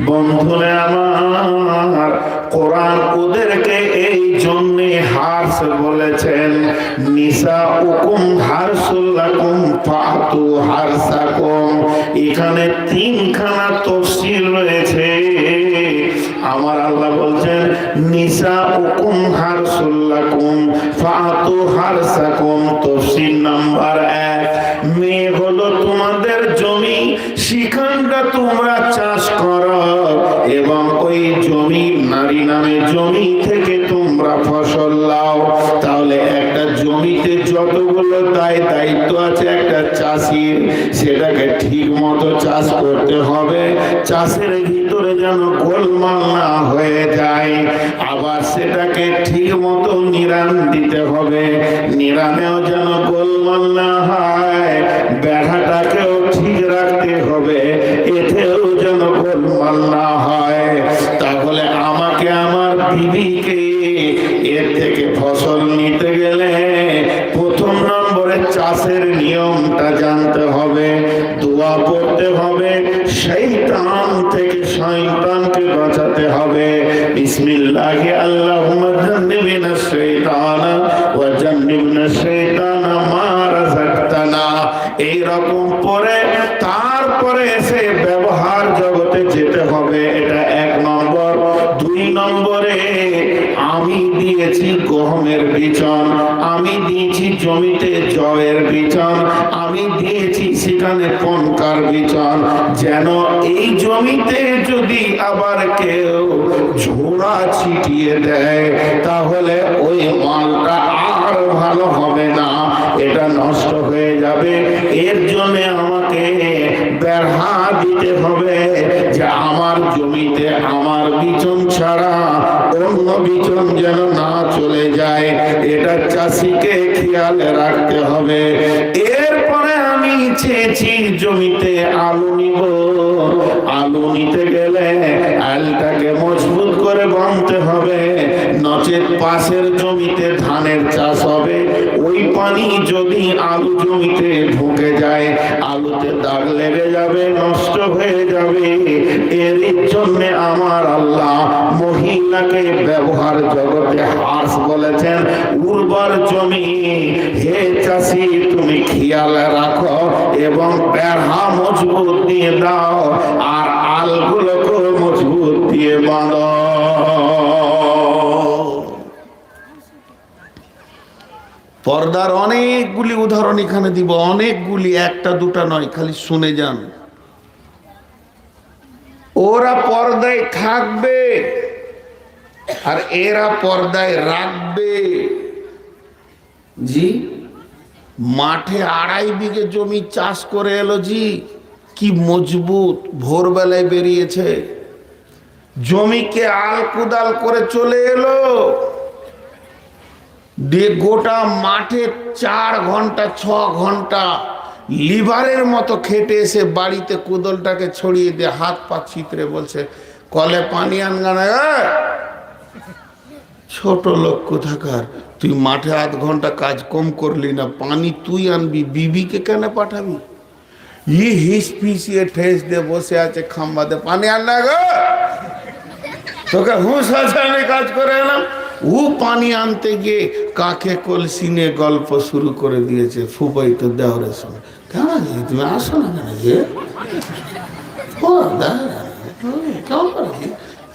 বন্ধুরে আমার, কোরআন ওদেরকে এই জন্যে হার্স বলেছেন, নিসাউকুম হারসুল লাকুম ফাতু হারসাকুম। এখানে তিনখানা তাফসীর রয়েছে। আমার আল্লাহ বলছেন নিসাউকুম হারসুল লাকুম ফাতু হারসাকুম। তাফসীর নাম্বার 1, মেয়ে হলো তোমাদের জমি, সেখানটা তোমরা চাষ করো এবং ওই জমি নারী নামে জমি থেকে তোমরা ফসল লাও। তাহলে একটা জমিতে যতগুলো দায়িত্ব আছে একটা চাষির, সেটাকে ঠিক মতো চাষ করতে হবে, চাষের ভিতরে যেন গোলমাল না হয়ে যায়। আবার সেটাকে ঠিক মতো নিরান দিতে হবে, নিরানেও যেন গোলমাল না হয়। বেড়াটাকেও ঠিক রাখতে হবে, এতেও যেন গোলমাল না হয়। তাহলে আমাকে আমার বিবিকে এর থেকে ফসল নিতে গেলে প্রথম নম্বরে চাষের নিয়মটা জানতে হবে, দোয়া পড়তে হবে, শয়তান থেকে শয়তানকে বাঁচাতে হবে। বিসমিল্লাহি আল্লাহুম্মা জান্নিবনাশ শাইতানা ওয়া জান্নিবনাশ শাইতানা মা রাযাকতানা। এই রকম পরে তারপরে এসে ব্যবহার জগতে যেতে হবে। এটা 1 নম্বর। 2 নম্বরে আমি দিয়েছি গহমের বিচন, আমি দিয়েছি জমিতে জয়ের বিচন, আমি দিয়েছি সেখানে পনকার বিচন। যেন এই জমিতে যদি আবার কেউ ঝোড়া ছিটিয়ে দেয় তাহলে ওই মালটা আর ভালো হবে না, এটা নষ্ট হয়ে যাবে। এর জন্য আমাকে বেড়া দিতে হবে যে আমার জমিতে আমার বিচন ছাড়া অন্য বিচন যেন না চলে যায়, এটা চাষিকে খেয়াল রাখতে হবে। এরপরে আমি চেয়েছি জমিতে আলু নিব, আলু নিতে গেলে আলটাকে মজবুত করে বাঁধতে হবে, নচেত পাশের জমিতে ধানের চাষ হবে, ওই পানি যদি আলু জমিতে ঢুকে যায় আলুতে দাগ লেগে যাবে, নষ্ট হয়ে যাবে। এর জন্য আমার আল্লাহ মহিলাকে ব্যবহার জগতে হার্স বলেছেন, উর্বর জমি। হে চাষি, তুমি খেয়াল রাখো এবং বেড়া মজবুত দিয়ে দাও আর আলগুলোকে মজবুত দিয়ে বাঁধো। পর্দার অনেকগুলি উদাহরণ এখানে দিব, অনেকগুলি, একটা দুটা নয়, খালি শুনে যান। ওরা পর্দায় থাকবে আর এরা পর্দায় রাখবে। জি, মাঠে 2.5 বিঘে জমি চাষ করে এলো, জি কি মজবুত, ভোরবেলায় বেরিয়েছে, জমিকে আল কুদাল করে চলে এলো, দিয়ে গোটা মাঠে 4 ঘন্টা 6 ঘন্টা লিভারের মতো খেটে এসে বাড়িতে কুদলটাকে ছড়িয়ে দিয়ে হাত পা ছিতরে বলছে, কলে পানি আনগানা। ছোট লোক কোথাকার, তুই মাঠে 8 ঘন্টা কাজ কম করলি না, পানি তুই আনবি, বিবিকে কেন পাঠাবি? ই হিস পিছিয়ে ঠেস দিয়ে বসে আছে খাম্বাতে, পানি আননা গো, তোকে হুঁশ আছে আমি কাজ করে এলাম। ও পানি আনতে গিয়ে কাকে কলসি নিয়ে গল্প শুরু করে দিয়েছে ফুপাই তো দেওয়ারের সঙ্গে। কেন তুমি আসো না কেন যে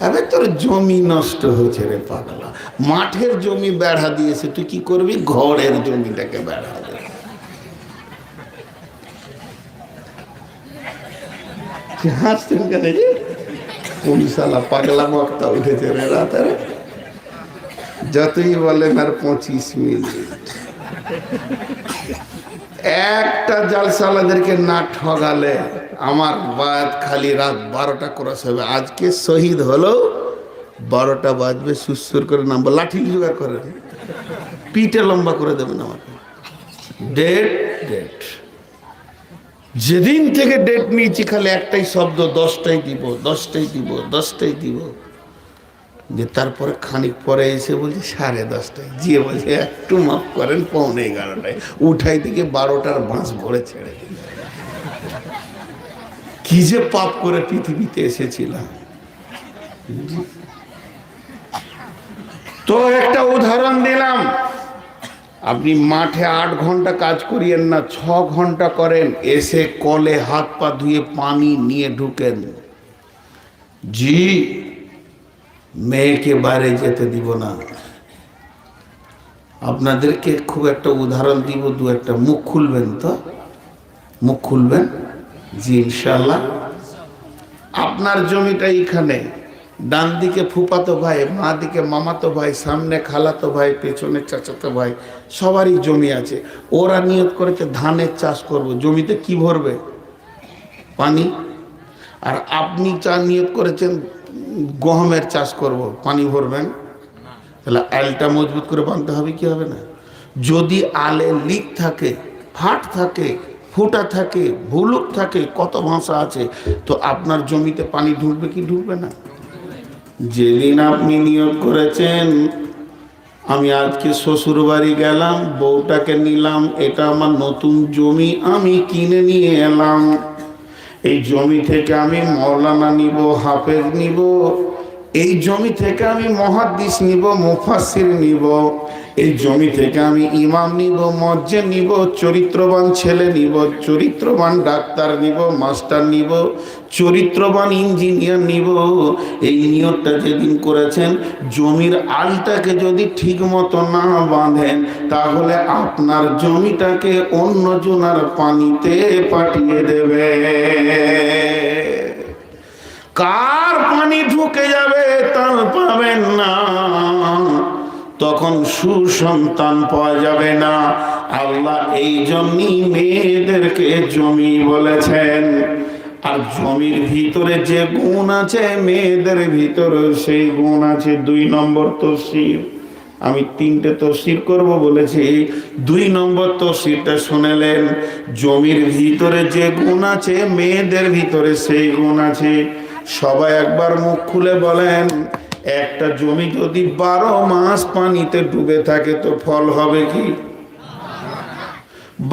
আরে তোর জমি নষ্ট হয়েছে রে পাগলা, মাঠের জমি বেড়া দিয়েছে, তুই কি করবি? ঘরের জমিটাকে বেড়া দে। হাসতেন কেন রে? কোন শালা পাগলা বক্তা উঠেছে রে রাতে? যতই বলেন আর 25 মিনিট। একটা জালসালাদেরকে না ঠগালে আমার বাদ খালি রাত 12টা ক্রস হবে। আজকে শহীদ হলো 12টা বাজবে, সুসুর করে নামবো, লাঠি জোগাড় করে পিঠে লম্বা করে দেবেন আমাকে। ডেট যেদিন থেকে ডেট নিয়েছি খালি একটাই শব্দ, 10টাই দিব, 10টাই দিব, 10টাই দিব। যে তারপরে খানিক পরে এসে বলছে 10:30টায়, জিয়ে বলছে একটু মাফ করেন 11:45টায়, উঠাই দিকে 12টার বাঁশ ভরে ছেড়ে দিল। কি যে পাপ করে পৃথিবীতে এসেছিলাম। তো একটা উদাহরণ দিলাম, আপনি মাঠে 8 ঘন্টা কাজ করিয়েন না, 6 ঘন্টা করেন, এসে কলে হাত পা ধুয়ে পানি নিয়ে ঢুকেন, জি মেয়েকে বাইরে যেতে দিব না। আপনাদেরকে খুব একটা উদাহরণ দিব, দু একটা। মুখ খুলবেন তো, মুখ খুলবেন? জি ইনশাআল্লাহ। আপনার জমিটা এইখানে, ডান দিকে ফুফাতো ভাই, মা দিকে মামাতো ভাই, সামনে খালাতো ভাই, পেছনে চাচাতো ভাই, সবারই জমি আছে। ওরা নিয়ত করেছে ধানের চাষ করব, জমিতে কি ভরবে? পানি। আর আপনি নিয়ত করেছেন গহমের চাষ করব, পানি ভরবেন? তাহলে আলটা মজবুত করে বাঁধতে হবে, কি হবে না? যদি আলে লিক থাকে, ফাট থাকে, ফুটা থাকে, ভুলুক থাকে, কত ভাষা আছে, তো আপনার জমিতে পানি ঢুকবে কি ঢুকবে না? যেদিন আপনি নিয়োগ করেছেন আমি আজকে শ্বশুর বাড়ি গেলাম, বউটাকে নিলাম, এটা আমার নতুন জমি, আমি কিনে নিয়ে এলাম, এই জমি থেকে আমি মৌলানা নিব, হাফেজ নিব, এই জমি থেকে আমি মুহাদ্দিস নিব, মুফাসসির নিব, এই জমি থেকে আমি ইমাম নিব, মুয়াজ্জিন নিব, চরিত্রবান ছেলে নিব, চরিত্রবান ডাক্তার নিব, মাস্টার নিব, চরিত্রবান ইঞ্জিনিয়ার নিব। এই নিয়তটা যেদিন করেছেন, জমির আলটাকে যদি ঠিক মতো না বাঁধেন, তাহলে আপনার জমিটাকে অন্য জনার পানিতে পাঠিয়ে দেবে। কার পানি ঢুকে যাবে তার পাবেন না, তখন সুসন্তান পাওয়া যাবে না। আল্লাহ এই জন্যই মেয়েদেরকে জমি বলেছেন। আর জমির ভিতরে যে গুণ আছে, মেয়েদের ভিতরে সেই গুণ আছে। 2 নম্বর তফসির, আমি 3টে তফসির করব বলেছি, 2 নম্বর তফসিরটা শুনেলেন। জমির ভিতরে যে গুণ আছে, মেয়েদের ভিতরে সেই গুণ আছে। সবাই একবার মুখ খুলে বলেন, একটা জমি যদি 12 মাস পানিতে ডুবে থাকে তো ফল হবে কি?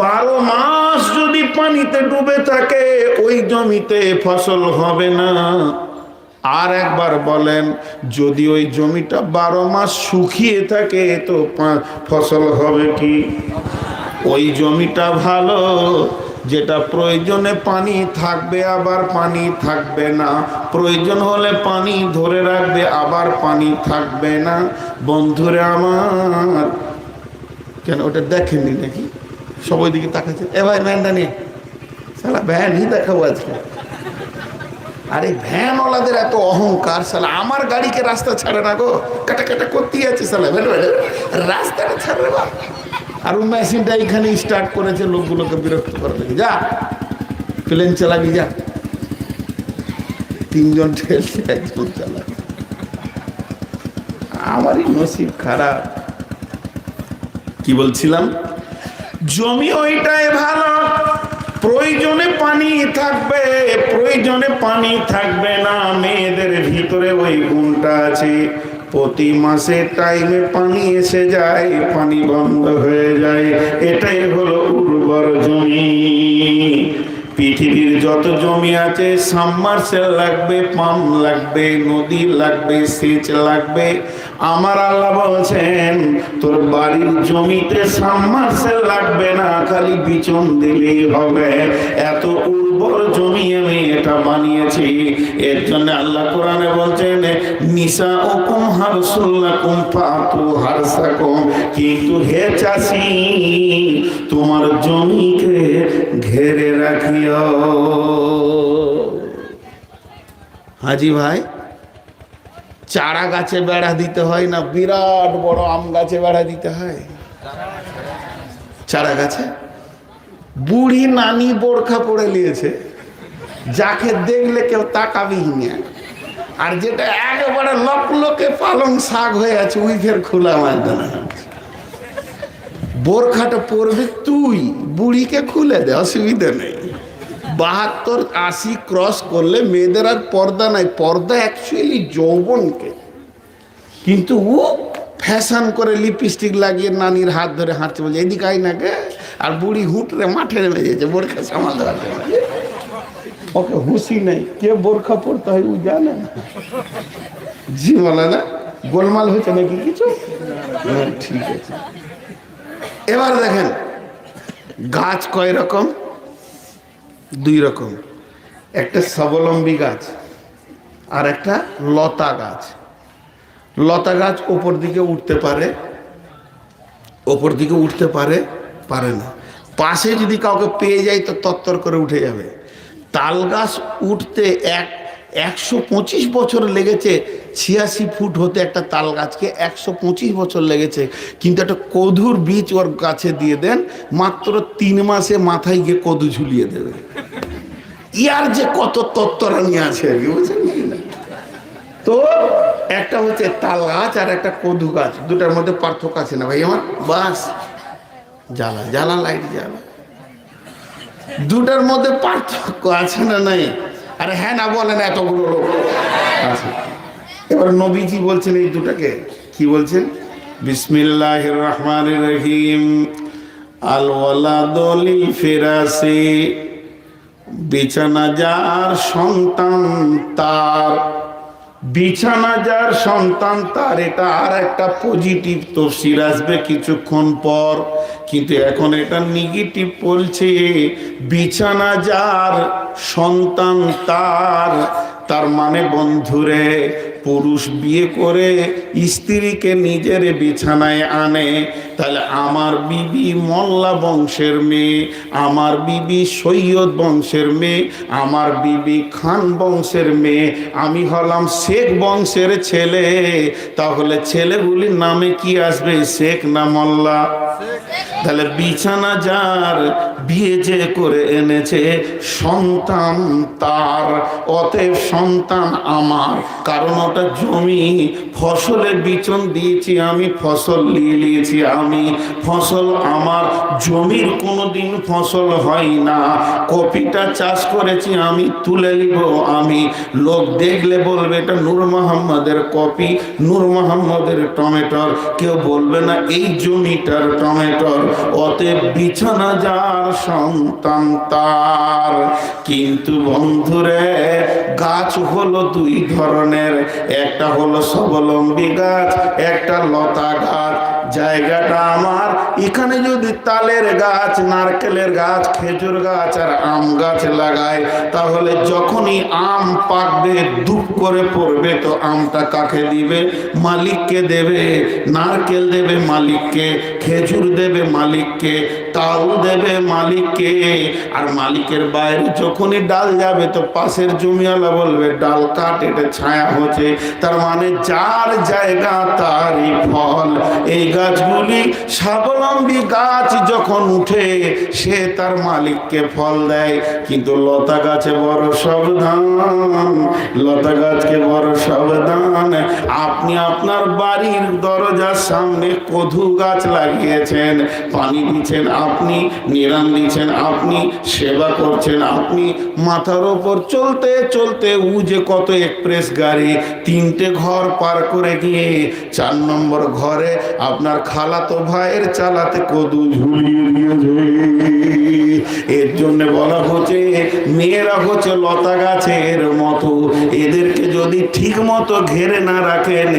12 মাস যদি পানিতে ডুবে থাকে ওই জমিতে ফসল হবে না। আর একবার বলেন, যদি ওই জমিটা 12 মাস শুকিয়ে থাকে তো ফসল হবে কি? ওই জমিটা ভালো যেটা প্রয়োজনে পানি থাকবে আবার পানি থাকবে না, প্রয়োজন হলে পানি ধরে রাখবে আবার পানি থাকবে না। বন্ধুরে আমার, কেন ওটা দেখেননি নাকি? সবাই দিকে তাকাচ্ছে, এ ভাই ভ্যানটা নিয়ে, সালা ভ্যানই দেখাবো আজকে। আরে ভ্যানওয়ালাদের এত অহংকার, সালা আমার গাড়িকে রাস্তা ছাড়ে না গো, কাটা কাটা করতেই আছে সালা, রাস্তাটা ছাড়বে বা। আর ওই মেশিনটা এখানে স্টার্ট করেছে লোকগুলোকে বিরক্ত করে দেখে, যা প্লেন চালাবি যা। 3 জন ঠেলছে, 1 জন চালাবে। আমারই নসিব খারাপ। কি বলছিলাম? জমি ওইটাই ভালো, প্রয়োজনে পানি থাকবে, প্রয়োজনে পানি থাকবে না। মেয়েদের ভিতরে ওই গুণটা আছে, প্রতি মাসে টাইমে পানি এসে যায়, পানি বন্ধ হয়ে যায়, এটাই হলো উর্বর জমি। পৃথিবীর যত জমি আছে, সাবমার্সেল লাগবে, পাম্প লাগবে, নদী লাগবে, সেচ লাগবে। আমার আল্লাহ বলছেন তোর বাড়ির জমিতে সাবমার্সেল লাগবে না, খালি বিচন দিলেই হবে। এত উর্বর জমি আমি এটা বানিয়েছি। এর জন্য আল্লাহ কোরআনে বলছেন, নিসাউকুম হারসুল লাকুম ফাতু হারসাকুম। কিন্তু হে চাষী, তোমার জমিকে ঘেরে রাখিও। হাজি ভাই, চারা গাছে বেড়া দিতে হয় না, বিরাট বড় আম গাছে বেড়া দিতে হয়? চারা গাছে বুড়ি নানি বোরখা পরে নিয়েছে, যাকে দেখলে কেউ তাকাবি না। আর যেটা একেবারে লকলকে পালং শাক হয়ে আছে, ওই ফের খোলা ময়দানে বোরখাটা পরবে তুই, বুড়িকে খুলে দে, অসুবিধা নেই। 72-80 ক্রস করলে মেয়েদের আর পর্দা নাই। পর্দা অ্যাকচুয়ালি যৌবনকে, কিন্তু ও ফ্যাশন করে লিপস্টিক লাগিয়ে নানির হাত ধরে হাঁটছে, বলছে এদিকে আই নাকে। আর বুড়ি হুটরে মাঠে নেমে যেছে বোরখা সামাল দেওয়ার জন্য। ওকে হুঁশি নেই, কে বোরখা পড়তে হয় ও জানে না। জি বলে না, গোলমাল হয়েছে নাকি কিছু? ঠিক আছে। এবার দেখেন গাছ কয় রকম? দুই রকম। একটা স্বাবলম্বী গাছ আর একটা লতা গাছ। লতা গাছ ওপর দিকে উঠতে পারে, ওপর দিকে উঠতে পারে, পারে না। পাশে যদি কাউকে পেয়ে যায় তো তত্তর করে উঠে যাবে। তাল গাছ উঠতে 125 বছর লেগেছে, 86 ফুট হতে একটা তাল গাছকে 125 বছর লেগেছে। কিন্তু একটা কদুর বীজ ওর গাছে দিয়ে দেন, মাত্র 3 মাসে মাথায় গিয়ে কদু ঝুলিয়ে দেবে। ইয়ার যে কত তত্ত্বরানি আছে আর কি, বুঝছেন না? তো একটা হচ্ছে তাল গাছ আর একটা কদু গাছ, দুটার মধ্যে পার্থক্য আছে না ভাই আমার? বাস জ্বালা জ্বালা লাইট জ্বালা, দুটার মধ্যে পার্থক্য আছে না নাই? আরে হ্যাঁ না বলেন, এতগুলো লোক আছে। এবার নবীজি বলছেন এই দুটাকে, কি বলছেন? বিসমিল্লাহির রহমানির রহিম। আল ওয়ালাদু লিল ফিরাসি, বিছানা যার সন্তান তার। বিছানা যার সন্তান তার, এটা আর একটা পজিটিভ তফসির আসবে কিছুক্ষণ পর, কিন্তু এখন এটা নেগেটিভ বলছে। বিছানা যার সন্তান তার, তার মানে বন্ধুরে, পুরুষ বিয়ে করে স্ত্রীকে নিজের বিছানায় আনে, তাহলে আমার বিবি মোল্লা বংশের মেয়ে, আমার বিবি সৈয়দ বংশের মেয়ে, আমার বিবি খান বংশের মেয়ে, আমি হলাম শেখ বংশের ছেলে। তাহলে ছেলেগুলির নামে কি আসবে, শেখ না মোল্লা? তাহলে বিছানা যার, বিয়ে যে করে এনেছে সন্তান তার, অতএব সন্তান আমার। কারণ ওটা জমি, ফসলের বিচন দিয়েছি আমি, ফসল নিয়ে নিয়েছি আমি, ফসল আমার। জমির কোনোদিন ফসল হয় না। কপিটা চাষ করেছি আমি, তুলে নিব আমি। লোক দেখলে বলবে এটা নূর মোহাম্মদের কপি, নূর মোহাম্মদের টমেটোর, কেউ বলবে না এই জমিটার টমেটোর। অতএব বিছানা যার সন্তান তার। কিন্তু বন্ধুরে, গাছ হলো দুই ধরনের, একটা হলো স্বাবলম্বী গাছ, একটা লতা গাছ। জায়গাটা আমার, এখানে যদি তালের গাছ, নারকেলের গাছ, খেজুর গাছ আর আম গাছ লাগায়, তাহলে যখনই আম পাকবে দুপ করে পড়বে, তো আমটা কাকে দিবে? মালিককে দেবে। নারকেল দেবে মালিককে, খেজুর দেবে মালিককে, তাল দেবে মালিককে। আর মালিকের বাইরে যখনই ডাল যাবে, তো পাশের জমিওয়ালা বলবে ডাল কাট, এটা ছায়া হচ্ছে। তার মানে যার জায়গা তারই ফল। এই গাছগুলি স্বাবলম্বী গাছ, যখন উঠে সে তার মালিককে ফল দেয়। কিন্তু লতা গাছে বড় সাবধান, লতা গাছকে বড় সাবধান। আপনি আপনার বাড়ির দরজার সামনে কদু গাছ লাগিয়েছেন, পানি দিচ্ছেন আপনি, নিরান দিচ্ছেন আপনি, সেবা করছেন আপনি। মাথার ওপর চলতে চলতে উ যে কত এক্সপ্রেস গাড়ি, 3টে ঘর পার করে গিয়ে 4 নম্বর ঘরে আপনার খালাতো ভাইয়ের চালাতে কদু ঝুলিয়ে দিয়েছে। এর জন্য বলা হচ্ছে মেয়েরা হচ্ছে লতা গাছের মতো, এদেরকে যদি ঠিক মতো ঘেরে না রাখেন,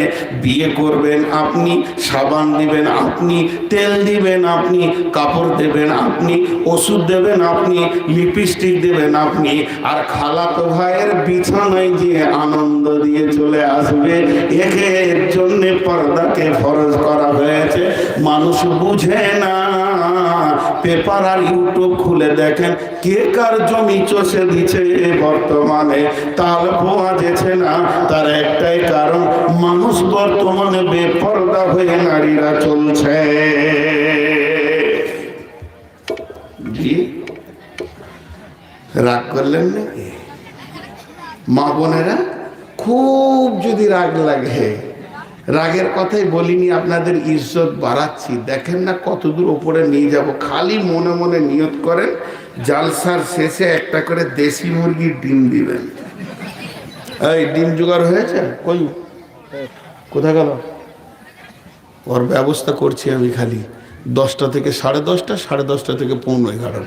বিয়ে করবেন আপনি, সাবান দিবেন আপনি, তেল দিবেন আপনি, কাপড় দেবেন আপনি, ওষুধ দেবেন আপনি, লিপস্টিক দেবেন আপনি, আর খালাতো ভাইয়ের বিছানায় যে আনন্দ দিয়ে চলে আসবে। এর জন্য পর্দাকে ফরজ করা হয়েছে। মানুষ বুঝে না। পেপার আর ইউটিউব খুলে দেখেন কে কার জমি চষে দিচ্ছে বর্তমানে, তাল পাওয়া যেছে না। তার একটাই কারণ, মানুষ বর্তমানে বেপরদা হয়ে নারীরা চলছে। জি রাগ করলেন নাকি মা বোনেরা? খুব যদি রাগ লাগে, রাগের কথাই বলিনি, আপনাদের ইজ্জত বাড়াচ্ছি। দেখেন না কতদূর ওপরে নিয়ে যাব। খালি মনে মনে নিয়ত করেন, জালসার শেষে একটা করে দেশি মুরগির ডিম দিবেন। এই ডিম জোগাড় হয়েছে? কই, কোথা গেল? ওর ব্যবস্থা করছি আমি। খালি 10টা থেকে 10:30, 10:30 থেকে 11:45।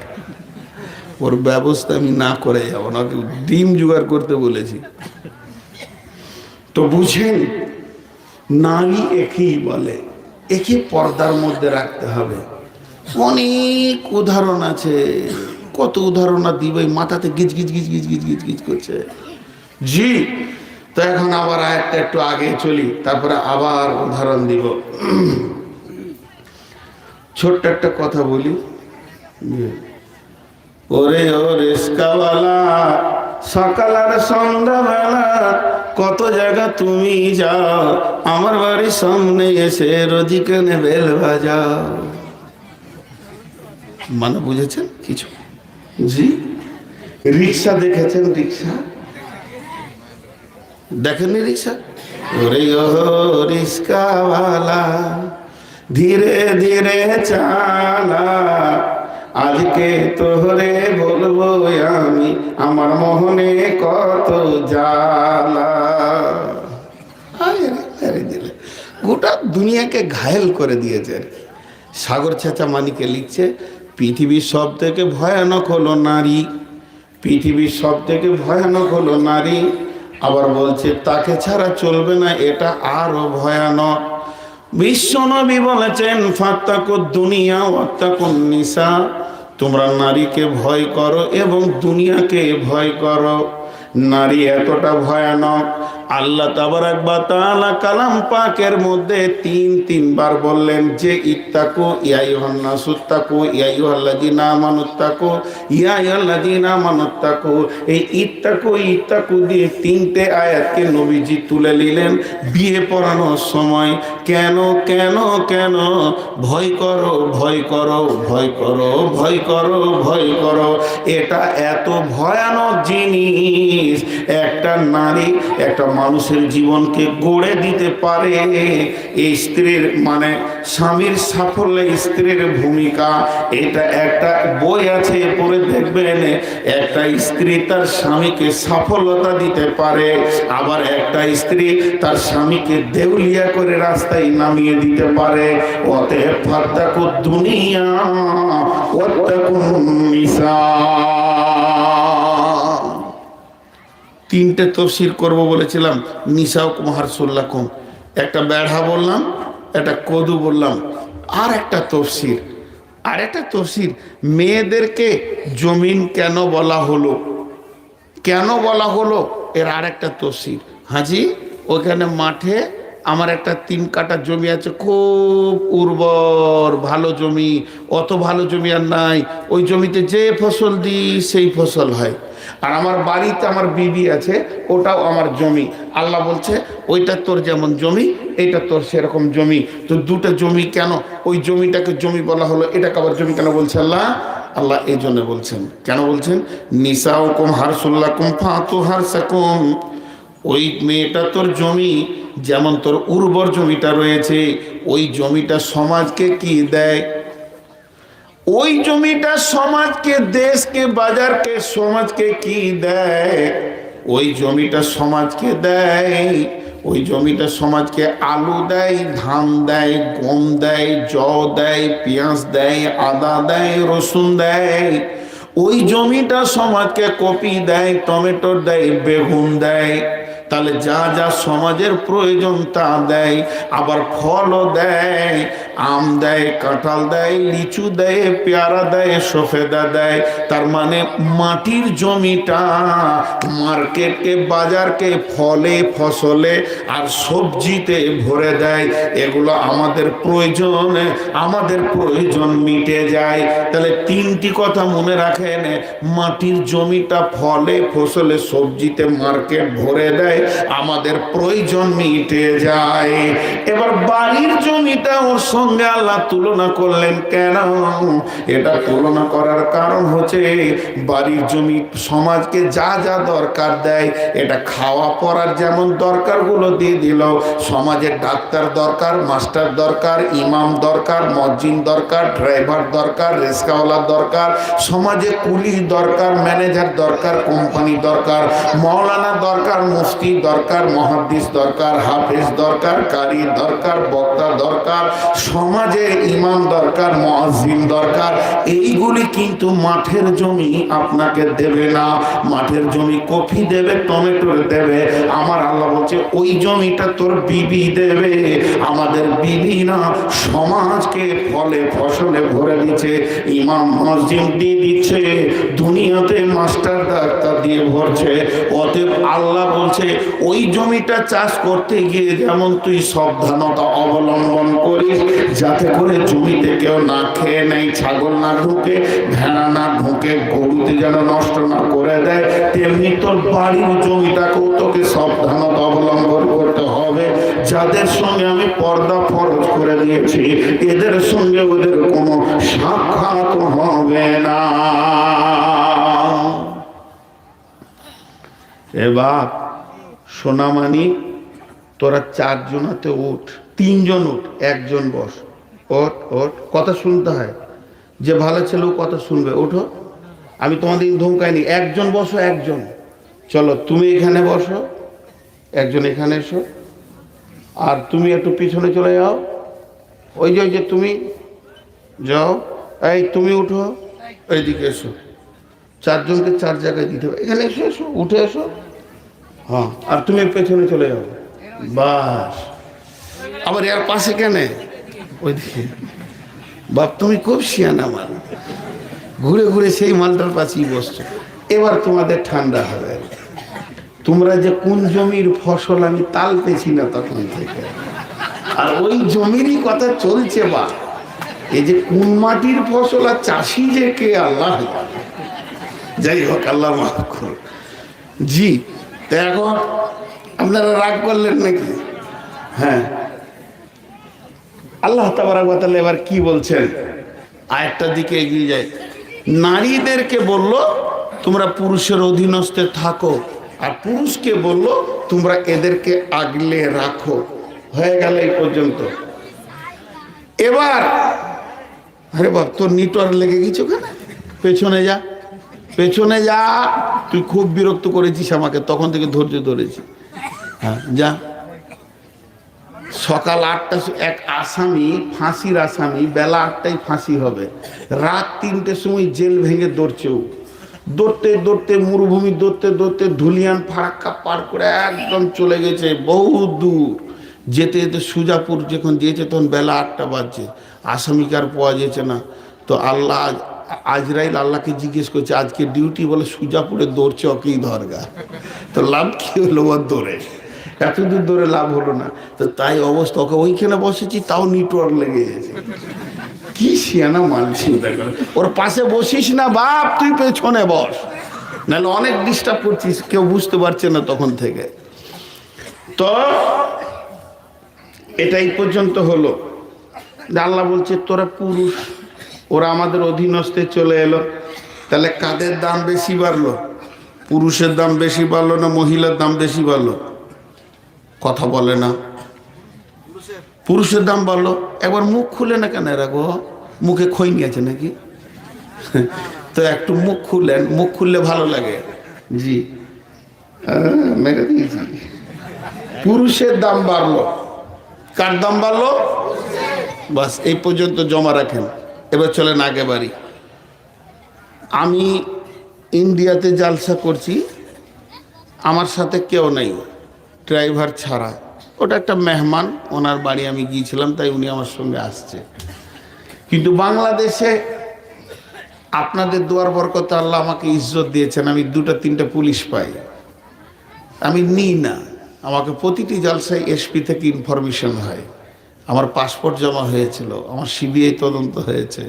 ওর ব্যবস্থা আমি না করে যাবো না, ওকে ডিম জোগাড় করতে বলেছি। তো বুঝেন, নারী একই বলে, একই পর্দার মধ্যে রাখতে হবে। অনেক উদাহরণ আছে, কত উদাহরণ আর দিবে, মাথাতে গিজ গিজ গিজ গিজ গিজ গিজ গিজ করছে। জি, তো এখন আবার আরেকটা একটু আগে চলি, তারপরে আবার উদাহরণ দিব। ছোট্ট একটা কথা বলি। ওরে ও রিস্কাওয়ালা, সকাল আর সন্ধ্যাবেলা কত জায়গা তুমি যাও, আমার বাড়ির সামনে এসে রোজি কেনে বেল বাজাও। মানে বুঝেছেন কিছু? জি, রিক্সা দেখেছেন? রিক্সা দেখেননি? রিক্সা, ওরে ও রিস্কাওয়ালা ধীরে ধীরে চালা, আজকে তোরে বলবো আমি আমার মোহনে কত জ্বালা। দিলে গোটা দুনিয়াকে ঘায়েল করে দিয়েছে। সাগর চাচা মানিকে লিখছে, পৃথিবীর সব থেকে ভয়ানক হলো নারী, পৃথিবীর সব থেকে ভয়ানক হলো নারী। আবার বলছে তাকে ছাড়া চলবে না, এটা আরো ভয়ানক। বিশ্বনবী বলেছেন, ফাত্তাকুদ দুনিয়া ওয়াত্তাকুন নিসা, তোমরা নারীকে ভয় করো এবং দুনিয়াকে ভয় করো। নারী এতটা ভয়ানক, আল্লাহ তাবারাক ওয়া তাআলা কালাম পাকের মধ্যে তিনবার বললেন যে ইত্তাকু ইয়া আইয়ুহান নাসুত্তাকু ইয়া আইয়ুহাল্লাযীনা আমানুত্তাকু ইয়া আইয়ুহাল্লাযীনা আমানুত্তাকু। এই ইত্তাকু দিয়ে তিনটে আয়াতকে নবীজি তুলে নিলেন বিয়ে পড়ানোর সময়। কেন কেন কেন? ভয় করো ভয় করো ভয় করো ভয় করো ভয় করো। এটা এত ভয়ানক জিনিস, একটা নারী একটা মানুষের জীবনকে গড়ে দিতে পারে। এই স্ত্রীর মানে স্বামীর সাফল্যে স্ত্রীর ভূমিকা, এটা একটা বই আছে, পড়ে দেখবেন। একটা স্ত্রী তার স্বামীকে সফলতা দিতে পারে, আবার একটা স্ত্রী তার স্বামীকে দেউলিয়া করে রাস্তায় নামিয়ে দিতে পারে। অতএব ফাত্তাকুদ দুনিয়া ওয়াত্তাকুন নিসা। তিনটে তফসির করব বলেছিলাম, নিসাউকুম হারসুল লাকুম, একটা বেড়া বললাম, একটা কদু বললাম, আর একটা তফসির মেয়েদেরকে জমিন কেন বলা হলো, কেন বলা হলো, এর আর একটা তফসির। হাজি, ওখানে মাঠে আমার একটা 3 কাঠা জমি আছে, খুব উর্বর ভালো জমি, অত ভালো জমি আর নাই, ওই জমিতে যে ফসল দিই সেই ফসল হয়। আর আমার বাড়িতে আমার বিবি আছে, ওটাও আমার জমি। আল্লাহ বলছে ওইটা তোর যেমন জমি, এটা তোর সেরকম জমি। তো দুটো জমি কেন, ওই জমিটাকে জমি বলা হলো, এটাকে আবার জমি কেন বলছে আল্লাহ? আল্লাহ এই জন্য বলছেন। কেন বলছেন? নিসাউকুম হারসুল লাকুম ফাতু হারসাকুম, ওই মেয়েটা তোর জমি, যেমন তোর উর্বর জমিটা রয়েছে, ওই জমিটা সমাজকে কি দেয়? ওই জমিটা সমাজকে, দেশকে, বাজারকে, সমাজকে কি দেয়? ওই জমিটা সমাজকে দেয়, ওই জমিটা সমাজকে আলু দেয়, ধান দেয়, গম দেয়, জব দেয়, পেঁয়াজ দেয়, আদা দেয়, রসুন দেয়। ওই জমিটা সমাজকে কপি দেয়, টমেটো দেয়, বেগুন দেয়। তাহলে যা যা সমাজের প্রয়োজন তা দেয়। আবার ফলও দেয়, আম দেয়, কাঁঠাল দেয়, লিচু দেয়, পেয়ারা দেয়, সফেদা দেয়। তার মানে মাটির জমিটা মার্কেটকে, বাজারকে ফলে, ফসলে আর সবজিতে ভরে দেয়। এগুলো আমাদের প্রয়োজন মিটে যায়। তাহলে 3টি কথা মনে রাখেন, মাটির জমিটা ফলে, ফসলে, সবজিতে মার্কেট ভরে দেয়, আমাদের প্রয়োজন মিটে যায়। এবার বাড়ির জমিটা ওর সঙ্গে আল্লাহ তুলনা করলেন কেন? এটা তুলনা করার কারণ হচ্ছে বাড়ির জমি সমাজকে যা যা দরকার দেয়, এটা খাওয়া পড়ার যেমন দরকারগুলো দিয়ে দিল, সমাজের ডাক্তার দরকার, মাস্টার দরকার, ইমাম দরকার, মসজিদ দরকার, ড্রাইভার দরকার, রিক্সাওয়ালা দরকার, সমাজে কুলি দরকার, ম্যানেজার দরকার, কোম্পানি দরকার, মৌলানা দরকার, মুফতি দরকার, মুহাদ্দিস দরকার, হাফেজ দরকার, কারি দরকার, বক্তা দরকার, সমাজে ইমাম দরকার, মুয়াজ্জিন দরকার। এইগুলি কিন্তু মাঠের জমি আপনাকে দেবে না। মাঠের জমি কফি দেবে, টমেটো দেবে। আমার আল্লাহ বলছে ওই জমিটা তোর বিবি দেবে। আমাদের বিবি না, সমাজকে ফলে ফসলে ভরে দিচ্ছে, ইমাম মুয়াজ্জিন দিয়ে দিচ্ছে, দুনিয়াতে মাস্টার ডাক্তার দিয়ে ভরছে। অতএব আল্লাহ বলছে ওই জমিটা চাষ করতে গিয়ে যেমন তুই সাবধানতা অবলম্বন করিস, যাতে করে জমিতে কেউ না খেয়ে নেয়, ছাগল না ঢুকে, ভেড়া না ঢুকে, গরুতে যেন নষ্ট না করে দেয়, তেমনি তোর বাড়ির জমিটাকেও তোকে সাবধানতা অবলম্বন করতে হবে। যাদের সঙ্গে আমি পর্দা ফরজ করে দিয়েছি, এদের সঙ্গে ওদের কোনো সাক্ষাৎ হবে না। এবার সোনামানি, তোরা 4 জনাতে উঠ, 3 জন উঠ, 1 জন বস। ওঠ ওঠ, কথা শুনতে হয়। যে ভালো ছেলে কথা শুনবে, ওঠো। আমি তোমাদের ধমকাইনি। 1 জন বসো, 1 জন। চলো তুমি এখানে বসো, 1 জন এখানে এসো, আর তুমি একটু পিছনে চলে যাও। ওই যে তুমি যাও, এই তুমি উঠো, এইদিকে এসো। 4 জনকে 4 জায়গায় দিতে হবে। এখানে এসো, এসো, উঠে এসো। হ্যাঁ, আর তুমি পেছনে চলে যাও। বাস। আবার এর পাশে কেন? ওইদিকে। বাপ তুমি খুব শিয়ানা মাল, ঘুরে ঘুরে সেই মালটার পাশেই বসছো। এবার তোমাদের ঠান্ডা হবে। তোমরা যে কোন জমির ফসল আমি তাল পেছি না তখন থেকে, আর ওই জমিরই কথা চলছে। বা এই যে কোন মাটির ফসল আর চাষি যে কে, আল্লাহ। যাই হোক, আল্লাহ মাফ করুন। জি, তো এখন আপনারা রাগ করলেন নাকি? হ্যাঁ, আল্লাহ তাবারক ওয়া তাআলা এবার কি বলছেন? আয়াতটার দিকে এগিয়ে যায়। নারীদেরকে বলল তোমরা পুরুষের অধীনস্থে থাকো, আর পুরুষকে বলল তোমরা এদেরকে আগলে রাখো। হয়ে গেল এই পর্যন্ত। এবার আরে বাপ, তোর নেটওয়ার্ক লেগে গেছে ওখানে, পেছনে যা, পেছনে যা। তুই খুব বিরক্ত করেছিস আমাকে, তখন থেকে ধৈর্য ধরেছি। হ্যাঁ যা। সকাল 8টা এক আসামি, ফাঁসির আসামি, বেলা 8টায় ফাঁসি হবে, রাত 3টের সময় জেল ভেঙে দৌড়ছেও। দৌড়তে দৌড়তে মরুভূমি দৌড়তে দৌড়তে ধুলিয়ান ফারাক্কা পার করে একদম চলে গেছে বহু দূর। যেতে যেতে সুজাপুর যখন দিয়েছে তখন বেলা 8টা বাজছে। আসামিকে আর পাওয়া যেছে না। তো আল্লাহ, আজরাইল আল্লাহকে জিজ্ঞেস করছে আজকে ডিউটি, বলে সুজাপুরে দৌড়ছে, ওকেই ধরগা। তো লাভ কি হলো ওর দৌড়ে? এতদূর দৌড়ে লাভ হলো না। তো তাই অবস্থা, ওকে ওইখানে বসেছি, তাও নেটওয়ার্ক লেগে গেছে। কি শিয়ানা মানছি। ওর পাশে বসিস না বাপ, তুই পেছনে বস, নাহলে অনেক ডিস্টার্ব করছিস, কেউ বুঝতে পারছে না তখন থেকে। তো এটাই পর্যন্ত হলো। আল্লাহ বলছে তোরা পুরুষ, ওরা আমাদের অধীনস্থে চলে এলো। তাহলে কাদের দাম বেশি বাড়লো? পুরুষের দাম বেশি বাড়লো না মহিলার দাম বেশি বাড়লো? কথা বলে না। পুরুষের দাম বাড়লো। একবার মুখ খুলে না কেন এরা গো? মুখে খই নিয়েছে নাকি? তো একটু মুখ খুললেন, মুখ খুললে ভালো লাগে। জি, মেরে দিয়েছি। পুরুষের দাম বাড়লো। কার দাম বাড়লো? বাস এই পর্যন্ত জমা রাখেন। এবার চলেন আগে বাড়ি। আমি ইন্ডিয়াতে জালসা করছি, আমার সাথে কেউ নেই, ড্রাইভার ছাড়া। ওটা একটা মেহমান, ওনার বাড়ি আমি গিয়েছিলাম, তাই উনি আমার সঙ্গে আসছে। কিন্তু বাংলাদেশে আপনাদের দোয়ার বরকতে আল্লাহ আমাকে ইজ্জত দিয়েছেন, আমি 2-3টা পুলিশ পাই। আমি নিই না, আমাকে প্রতিটি জালসায় এসপি থেকে ইনফরমেশন হয়। আমার পাসপোর্ট জমা হয়েছিল, আমার সিবিআই তদন্ত হয়েছে,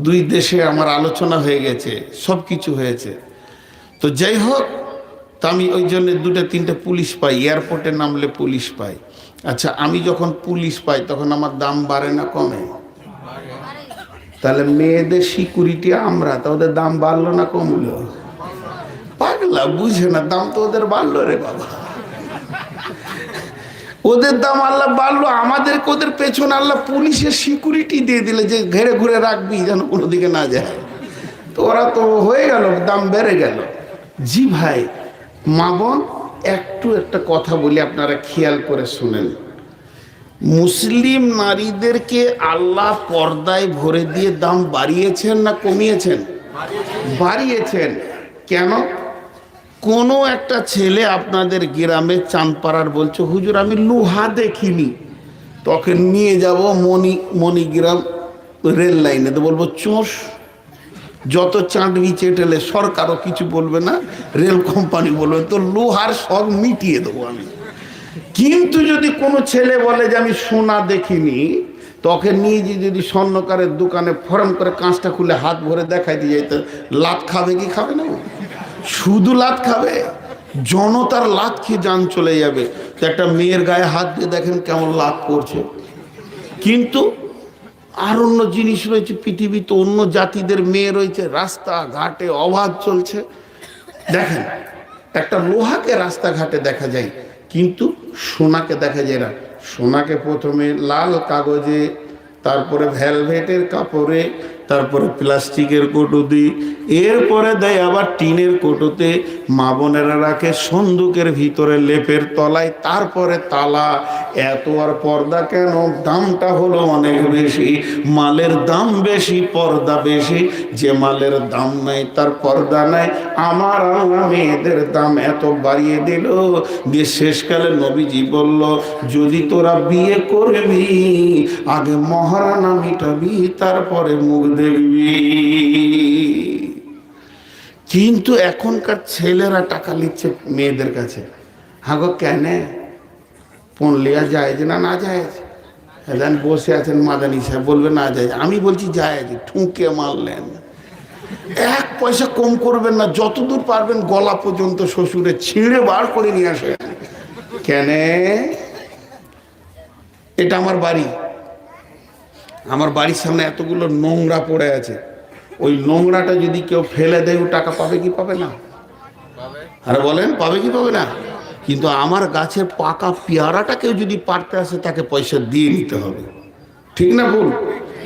2 দেশে আমার আলোচনা হয়ে গেছে, সব কিছু হয়েছে। তো যাই হোক, তা আমি ওই জন্য 2-3টা পুলিশ পাই, এয়ারপোর্টে নামলে পুলিশ পাই। আচ্ছা, আমি যখন পুলিশ পাই তখন আমার দাম বাড়ে না কমে? তাহলে মেয়েদের সিকিউরিটি আমরা, তা ওদের দাম বাড়লো না কমলো? পাগলা, বুঝে না, দাম তো ওদের বাড়লো রে বাবা। ওদের দাম আল্লাহ বাড়লো, আমাদেরকে ওদের পেছনে আল্লাহ পুলিশের সিকিউরিটি দিয়ে দিলে, যে ঘেরে ঘুরে রাখবি যেন কোনো দিকে না যায়। তো ওরা তো হয়ে গেল, দাম বেড়ে গেল। জি ভাই, মা বোন, একটু একটা কথা বলি, আপনারা খেয়াল করে শুনেন। মুসলিম নারীদেরকে আল্লাহ পর্দায় ভরে দিয়ে দাম বাড়িয়েছেন না কমিয়েছেন? বাড়িয়েছেন। কেন? কোনো একটা ছেলে আপনাদের গ্রামে চাঁদপাড়ার বলছে, হুজুর আমি লোহা দেখিনি, তোকে নিয়ে যাব মণিগ্রাম রেল লাইনে, তো বলবো চোষ, যত চাঁদবি চেটেলে সরকারও কিছু বলবে না, রেল কোম্পানি বলবে, তো লোহার সব মিটিয়ে দেবো আমি। কিন্তু যদি কোনো ছেলে বলে যে আমি সোনা দেখিনি, তোকে নিয়ে যদি স্বর্ণকারের দোকানে ফরম করে কাঁচটা খুলে হাত ভরে দেখাই দিয়ে যেত, লাত খাবে কি খাবে না? শুধু লাত খাবে, জনতার লাত খেয়ে যান চলে যাবে। তো একটা মেয়ের গায়ে হাত দিয়ে দেখেন কেমন লাত পড়ছে। কিন্তু আর অন্য জিনিস রয়েছে পৃথিবীতে, অন্য জাতিদের মেয়ে রয়েছে, রাস্তা ঘাটে অবাধ চলছে। দেখেন একটা লোহাকে রাস্তাঘাটে দেখা যায়, কিন্তু সোনাকে দেখা যায় না। সোনাকে প্রথমে লাল কাগজে, তারপরে ভেলভেটের কাপড়ে, তারপরে প্লাস্টিকের কৌটোতে, এরপরে দেয় আবার টিনের কৌটোতে, মা বোনেরা রাখে সন্দুকের ভিতরে লেপের তলায়, তারপরে তালা। এত আর পর্দা কেন? দামটা হলো অনেক বেশি। মালের দাম বেশি, পর্দা বেশি। যে মালের দাম নাই তার পর্দা নাই। আমার আল্লাহ মেয়েদের দাম এত বাড়িয়ে দিল দিয়ে শেষকালে নবীজি বলল, যদি তোরা বিয়ে করবি আগে মহারানা মিটাবি, তারপরে মুখ দেখবি। কিন্তু এখনকার ছেলেরা টাকা নিচ্ছে মেয়েদের কাছে। হাগো কেন পনলিয়া যায় যে না যায়? এলেন বসে আছেন মাদানি সাহেব, বলবে না যায়, আমি বলছি যায়, ঠুকে মারলেন। এক পয়সা কম করবেন না, যতদূর পারবেন গলা পর্যন্ত শ্বশুরে ছিঁড়ে বার করে নিয়ে আসেন। কেন? এটা আমার বাড়ি, আমার বাড়ির সামনে এতগুলো নোংরা পড়ে আছে, ওই নোংরাটা যদি কেউ ফেলে দেয় ও টাকা পাবে কি পাবে না? আরে বলেন পাবে কি পাবে না? কিন্তু আমার গাছের পাকা পেয়ারাটা কেউ যদি পারতে আসে তাকে পয়সা দিয়ে নিতে হবে, ঠিক না ভুল?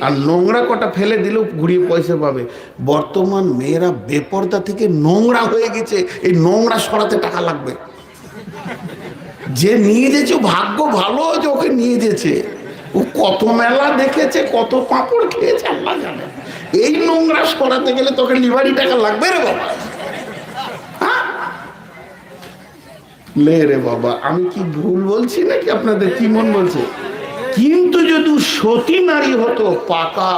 আর নোংরা কটা ফেলে দিলেও ঘুরিয়ে পয়সা পাবে। বর্তমান মেয়েরা বেপর্দা থেকে নোংরা হয়ে গেছে, এই নোংরা সরাতে টাকা লাগবে। যে নিয়ে যেছে ভাগ্য ভালো যে ওকে নিয়ে যেছে, ও কত মেলা দেখেছে, কত পাঁপড় খেয়েছে আল্লাহ জানে। এই নোংরা সরাতে গেলে তোকে লিভারি টাকা লাগবে রে বাবা। লে রে বাবা, আমি কি ভুল বলছি নাকি আপনাদের কি মন বলছে? কিন্তু যদি সতী নারী হতো, পাকা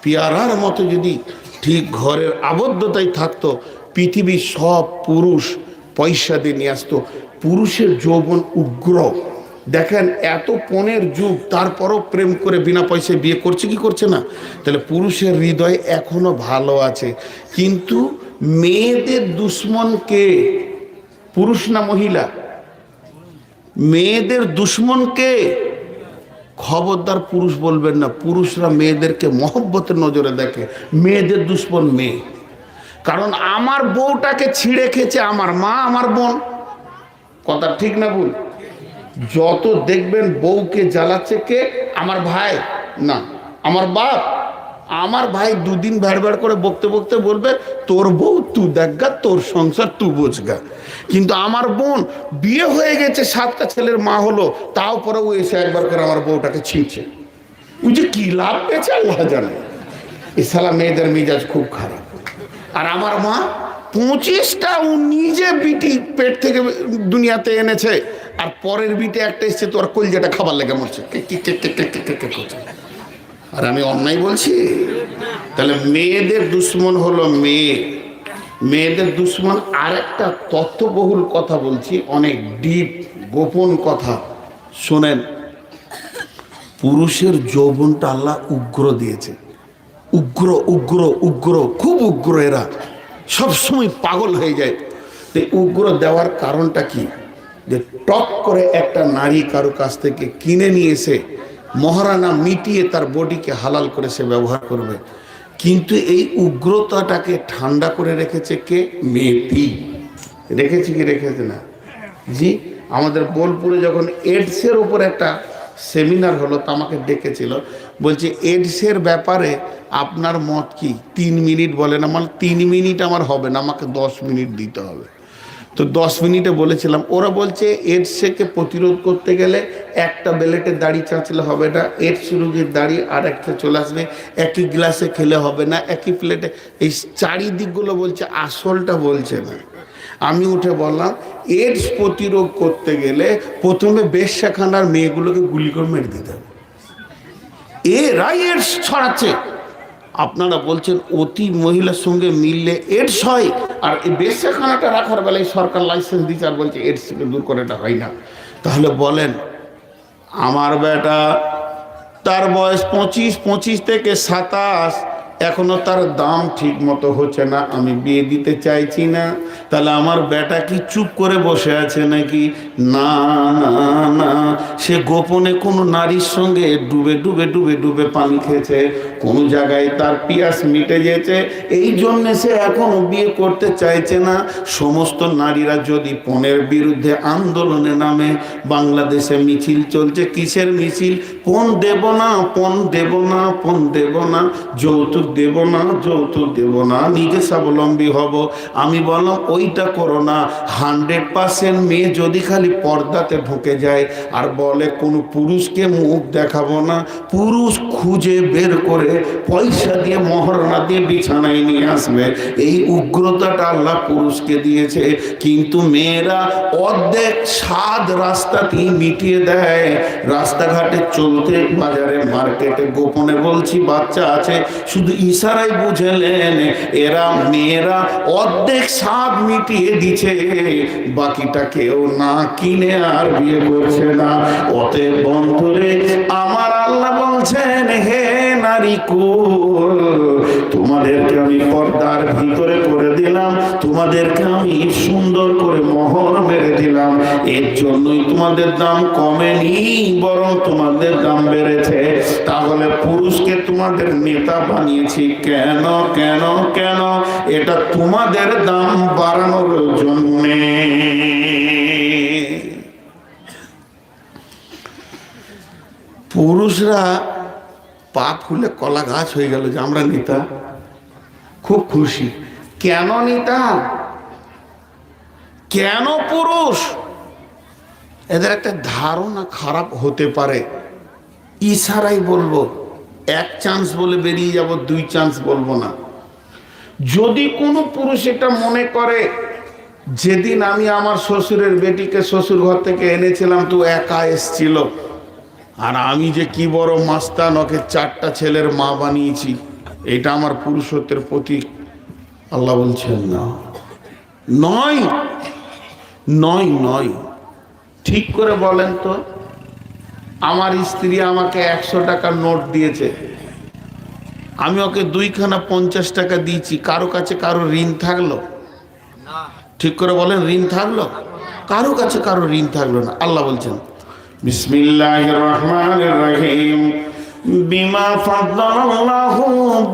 পেয়ারার মতো যদি ঠিক ঘরের আবদ্ধতায় থাকতো, পৃথিবীর সব পুরুষ পয়সা দিয়ে নিয়ে আসতো। পুরুষের যৌবন উগ্র। দেখেন এত পণের যুগ, তারপরও প্রেম করে বিনা পয়সায় বিয়ে করছে কি করছে না? তাহলে পুরুষের হৃদয় এখনো ভালো আছে। কিন্তু মেয়েদের দুশ্মন কে? পুরুষ না মহিলা? মেয়েদের দুশ্মন কে? খবরদার পুরুষ বলবেন না। পুরুষরা মেয়েদেরকে মহব্বতের নজরে দেখে। মেয়েদের দুশ্মন মেয়ে। কারণ আমার বউটাকে ছিঁড়ে খেয়েছে আমার মা, আমার বোন। কথা ঠিক না ভুল? যত দেখবেন বউকে জ্বালাচ্ছে কে? আমার ভাই না, আমার বাপ। আমার ভাই দুদিন ভ্যাড় ভ্যাড় করে বকতে বকতে বলবে, তোর বউ তুই দেখগা, তোর সংসার তুই বোঝগা। কিন্তু আমার বোন বিয়ে হয়ে গেছে, 7টা ছেলের মা হলো, তাও পরে ও এসে একবার করে আমার বউটাকে ছিঁড়ছে। ওই যে কি লাভ পেয়েছে আল্লাহ জানে। এ শালা মেয়েদের মেজাজ খুব খারাপ। আর আমার মা 25টা ও নিজে বিটি পেট থেকে দুনিয়াতে এনেছে, আর পরের বিটে একটা এসছে, তোর কলজাটা খাবার লেগে মরছে। আর আমি অন্যায় বলছি? তাহলে মেয়েদের দুশ্মন হলো মেয়ে। মেয়েদের দুশ্মন। আর একটা তথ্যবহুল কথা বলছি, অনেক ডিপ গোপন কথা শোনেন। পুরুষের যৌবনটা আল্লাহ উগ্র দিয়েছে। উগ্র উগ্র উগ্র, খুব উগ্র। এরা সবসময় পাগল হয়ে যায়। তো উগ্র দেওয়ার কারণটা কি? যে টক করে একটা নারী কারো কাছ থেকে কিনে নিয়ে এসে মহারানা মিটিয়ে তার বডিকে হালাল করে সে ব্যবহার করবে। কিন্তু এই উগ্রতাটাকে ঠান্ডা করে রেখেছে কে? মেয়েটি। রেখেছে কি রেখেছে না? জি, আমাদের বোলপুরে যখন এডসের ওপর একটা সেমিনার হলো, তো আমাকে ডেকেছিল। বলছে এডসের ব্যাপারে আপনার মত কি? 3 মিনিট বলেন। আমার 3 মিনিট আমার হবে না, আমাকে 10 মিনিট দিতে হবে। তো 10 মিনিটে বলেছিলাম, ওরা বলছে এডসকে প্রতিরোধ করতে গেলে একটা বেলেটের দাড়ি চাঁচলে হবে না, এডস রোগীর দাড়ি আর একটা চলে আসবে, একই গ্লাসে খেলে হবে না, একই প্লেটে, এই চারিদিকগুলো বলছে, আসলটা বলছে না। আমি উঠে বললাম এডস প্রতিরোধ করতে গেলে প্রথমে বেশ্যাখানার মেয়েগুলোকে গুলি করে মেরে দিতে হবে, এরাই এডস ছড়াচ্ছে। আপনারা বলছেন অতি মহিলার সঙ্গে মিললে এডস হয়, আর এই বেশ্যাখানাটা রাখার বেলায় সরকার লাইসেন্স দিচ্ছে আর বলছে এডস থেকে দূর করে এটা হয় না। তাহলে বলেন, আমার বেটা তার বয়স 25 থেকে 27, এখনো তার দাম ঠিক মতো হচ্ছে না, আমি বিয়ে দিতে চাইছি না। তাহলে আমার বেটা কি চুপ করে বসে আছে নাকি? না না না, সে গোপনে কোনো নারীর সঙ্গে ডুবে ডুবে ডুবে ডুবে পানি খেয়েছে, কোনো জায়গায় তার পিয়াস মিটে গেছে, এই জন্যে সে এখনো বিয়ে করতে চাইছে না। সমস্ত নারীরা যদি পণের বিরুদ্ধে আন্দোলনে নামে, বাংলাদেশে মিছিল চলছে, কিসের মিছিল? পণ দেব না, পণ দেব না, পণ দেব না, যৌতুক দেব না, যৌতুক দেব না, নিজে স্বাবলম্বী হব। আমি বললাম ওইটা করো না। 100% মেয়ে যদি খালি পর্দাতে ঢুকে যায় আর বলে কোনো পুরুষকে মুখ দেখাবো না, পুরুষ খুঁজে বের করে পয়সা দিয়ে মহারণা দিয়ে বিছানায় নিয়ে আসবে, এই উগ্রতাটা আল্লাহ পুরুষকে দিয়েছে। কিন্তু মেয়েরা অর্ধেক স্বাদ রাস্তাতেই মিটিয়ে দেয়। রাস্তাঘাটে চলতে, বাজারে, মার্কেটে, গোপনে বলছি বাচ্চা আছে, শুধু ইশারায় বুঝলেন, এরা মেয়েরা অর্ধেক স্বাদ মিটিয়ে দিচ্ছে, বাকিটা কেউ না কিনে আর বিয়ে করছে না। অতএব বন্ধুরে আমার আল্লাহ বলছেন, হে নারী কুল, তোমাদেরকে আমি পর্দার ভিতরে করে দিলাম, তোমাদেরকে আমি সুন্দর করে মোহর মেরে দিলাম, এর জন্যই তোমাদের দাম কমেনি, বরং তোমাদের দাম বেড়েছে। তাহলে পুরুষকে তোমাদের নেতা বানিয়েছি কেন? কেন কেন? এটা তোমাদের দাম বাড়ানোর জন্যে। পুরুষরা পা ফুলে কলা গাছ হয়ে গেল যে আমরা নেতা, খুব খুশি। কেন নেতা? কেন পুরুষ? এদের একটা ধারণা খারাপ হতে পারে, ইশারাই বলবো, এক চান্স বলে বেরিয়ে যাব, 2 চান্স বলবো না। যদি কোনো পুরুষ এটা মনে করে যেদিন আমি আমার শ্বশুরের বেটিকে শ্বশুর ঘর থেকে এনেছিলাম তো একা এসছিল, আর আমি যে কি বড় মাস্তান, ওকে 4টা ছেলের মা বানিয়েছি, এটা আমার পুরুষত্বের প্রতীক, আল্লাহ বলছেন না, নয় নয় নয়। ঠিক করে বলেন তো, আমার স্ত্রী আমাকে 100 টাকার নোট দিয়েছে, আমি ওকে 2খানা 50 টাকা দিয়েছি, কারো কাছে কারো ঋণ থাকলো? ঠিক করে বলেন, ঋণ থাকলো? কারো কাছে কারো ঋণ থাকলো না। আল্লাহ বলছেন বিসমিল্লাহির রহমানির রহিম, বিমা ফাদ্দালাল্লাহু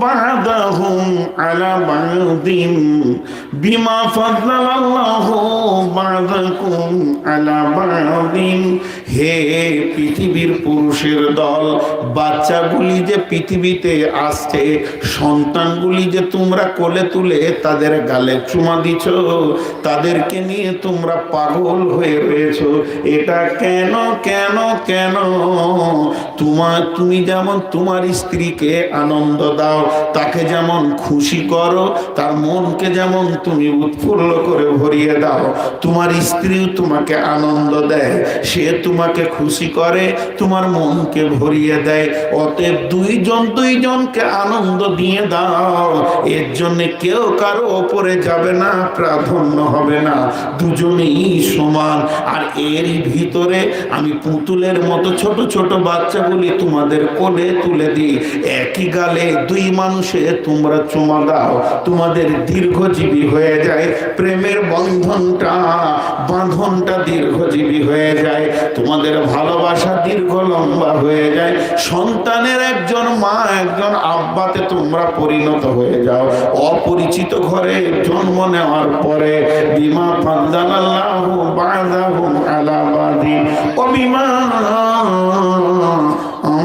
বা'দাহুম আলা বা'দিন, বিমা ফাদ্দালাল্লাহু বা'দাকুম আলা বা'দিন। হে পৃথিবীর পুরুষের দল, বাচ্চাগুলি যে পৃথিবীতে আসছে, সন্তানগুলি যে তোমরা কোলে তুলে তাদের গালে চুমা দিছ, তাদেরকে নিয়ে তোমরা পাগল হয়ে রয়েছো, এটা কেন কেন কেন? তুমি যেমন তোমার স্ত্রীকে আনন্দ দাও, তাকে যেমন খুশি করো, তার মনকে যেমন তুমি উৎফুল্ল করে ভরিয়ে দাও, তোমার স্ত্রীও তোমাকে আনন্দ দেয়, সে তোমাকে খুশি করে, তোমার মনকে ভরিয়ে দেয়। অতএব দুইজনকে আনন্দ দিয়ে দাও, এর জন্য কেউ কারো ওপরে যাবে না, প্রাধান্য হবে না, দুজনেই সমান। আর এর ভিতরে আমি পুতুলের মতো ছোট ছোট বাচ্চাগুলি তোমাদের কোলে তুলে দিই, একই গালে 2 মানুষে তোমরা চুমা দাও, তোমাদের দীর্ঘজীবী হয়ে যায়, প্রেমের বাঁধনটা দীর্ঘজীবী হয়ে যায়, তোমাদের ভালোবাসা দীর্ঘ লম্বা হয়ে যায়, সন্তানের একজন মা একজন আব্বাতে তোমরা পরিণত হয়ে যাও। অপরিচিত ঘরে জন্ম নেওয়ার পরে বিমা ফাদ্দালাল্লাহু বা'দাহুম আলা বা'দিন ওয়া বিমা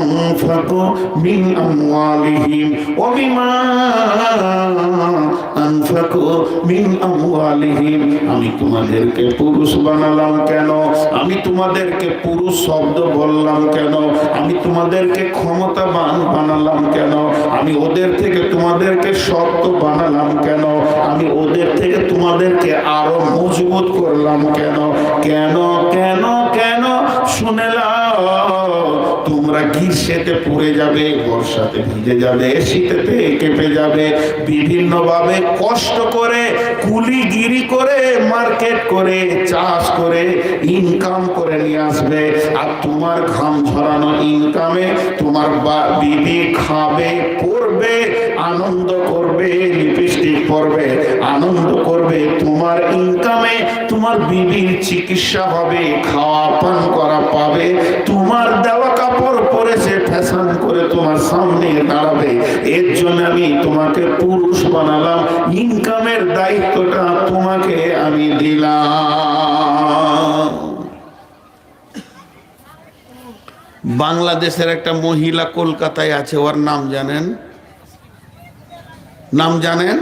আনফাকু মিন আমওয়ালিহিম ওয়া বিমা আনফাকু মিন আমওয়ালিহিম। আমি তোমাদেরকে পুরুষ বানালাম কেন? আমি তোমাদেরকে পুরুষ শব্দ বললাম কেন? আমি তোমাদেরকে ক্ষমতাবান বানালাম কেন? আমি ওদের থেকে তোমাদেরকে শক্ত বানালাম কেন? আমি ওদের থেকে তোমাদেরকে আরো মজবুত করলাম কেন? কেন কেন কেন? শুনে নাও, তোমরা গ্রীষ্মেতে পুড়ে যাবে, বর্ষাতে ভিজে যাবে, শীতেতে কেঁপে যাবে, বিভিন্ন ভাবে কষ্ট করে কুলিগিরি করে মার্কেট করে চাষ করে ইনকাম করে নিয়ে আসবে। আর তোমার ঘাম ঝরানো ইনকামে তোমার বিবি খাবে, পরবে, আনন্দ করবে, লিপস্টিক পরবে, আনন্দ করবে। তোমার ইনকামে তোমার বিবির চিকিৎসা হবে, খাওয়া পান করা পাবে, তোমার দেওয়া কাপড় পরে সে ফ্যাশন করে তোমার সামনে দাঁড়াবে। এর জন্য আমি তোমাকে পুরুষ বানালাম, ইনকামের দায়িত্বটা তোমাকে আমি দিলাম। বাংলাদেশের একটা মহিলা কলকাতায় আছে, ওর নাম জানেন? নাম জানেন?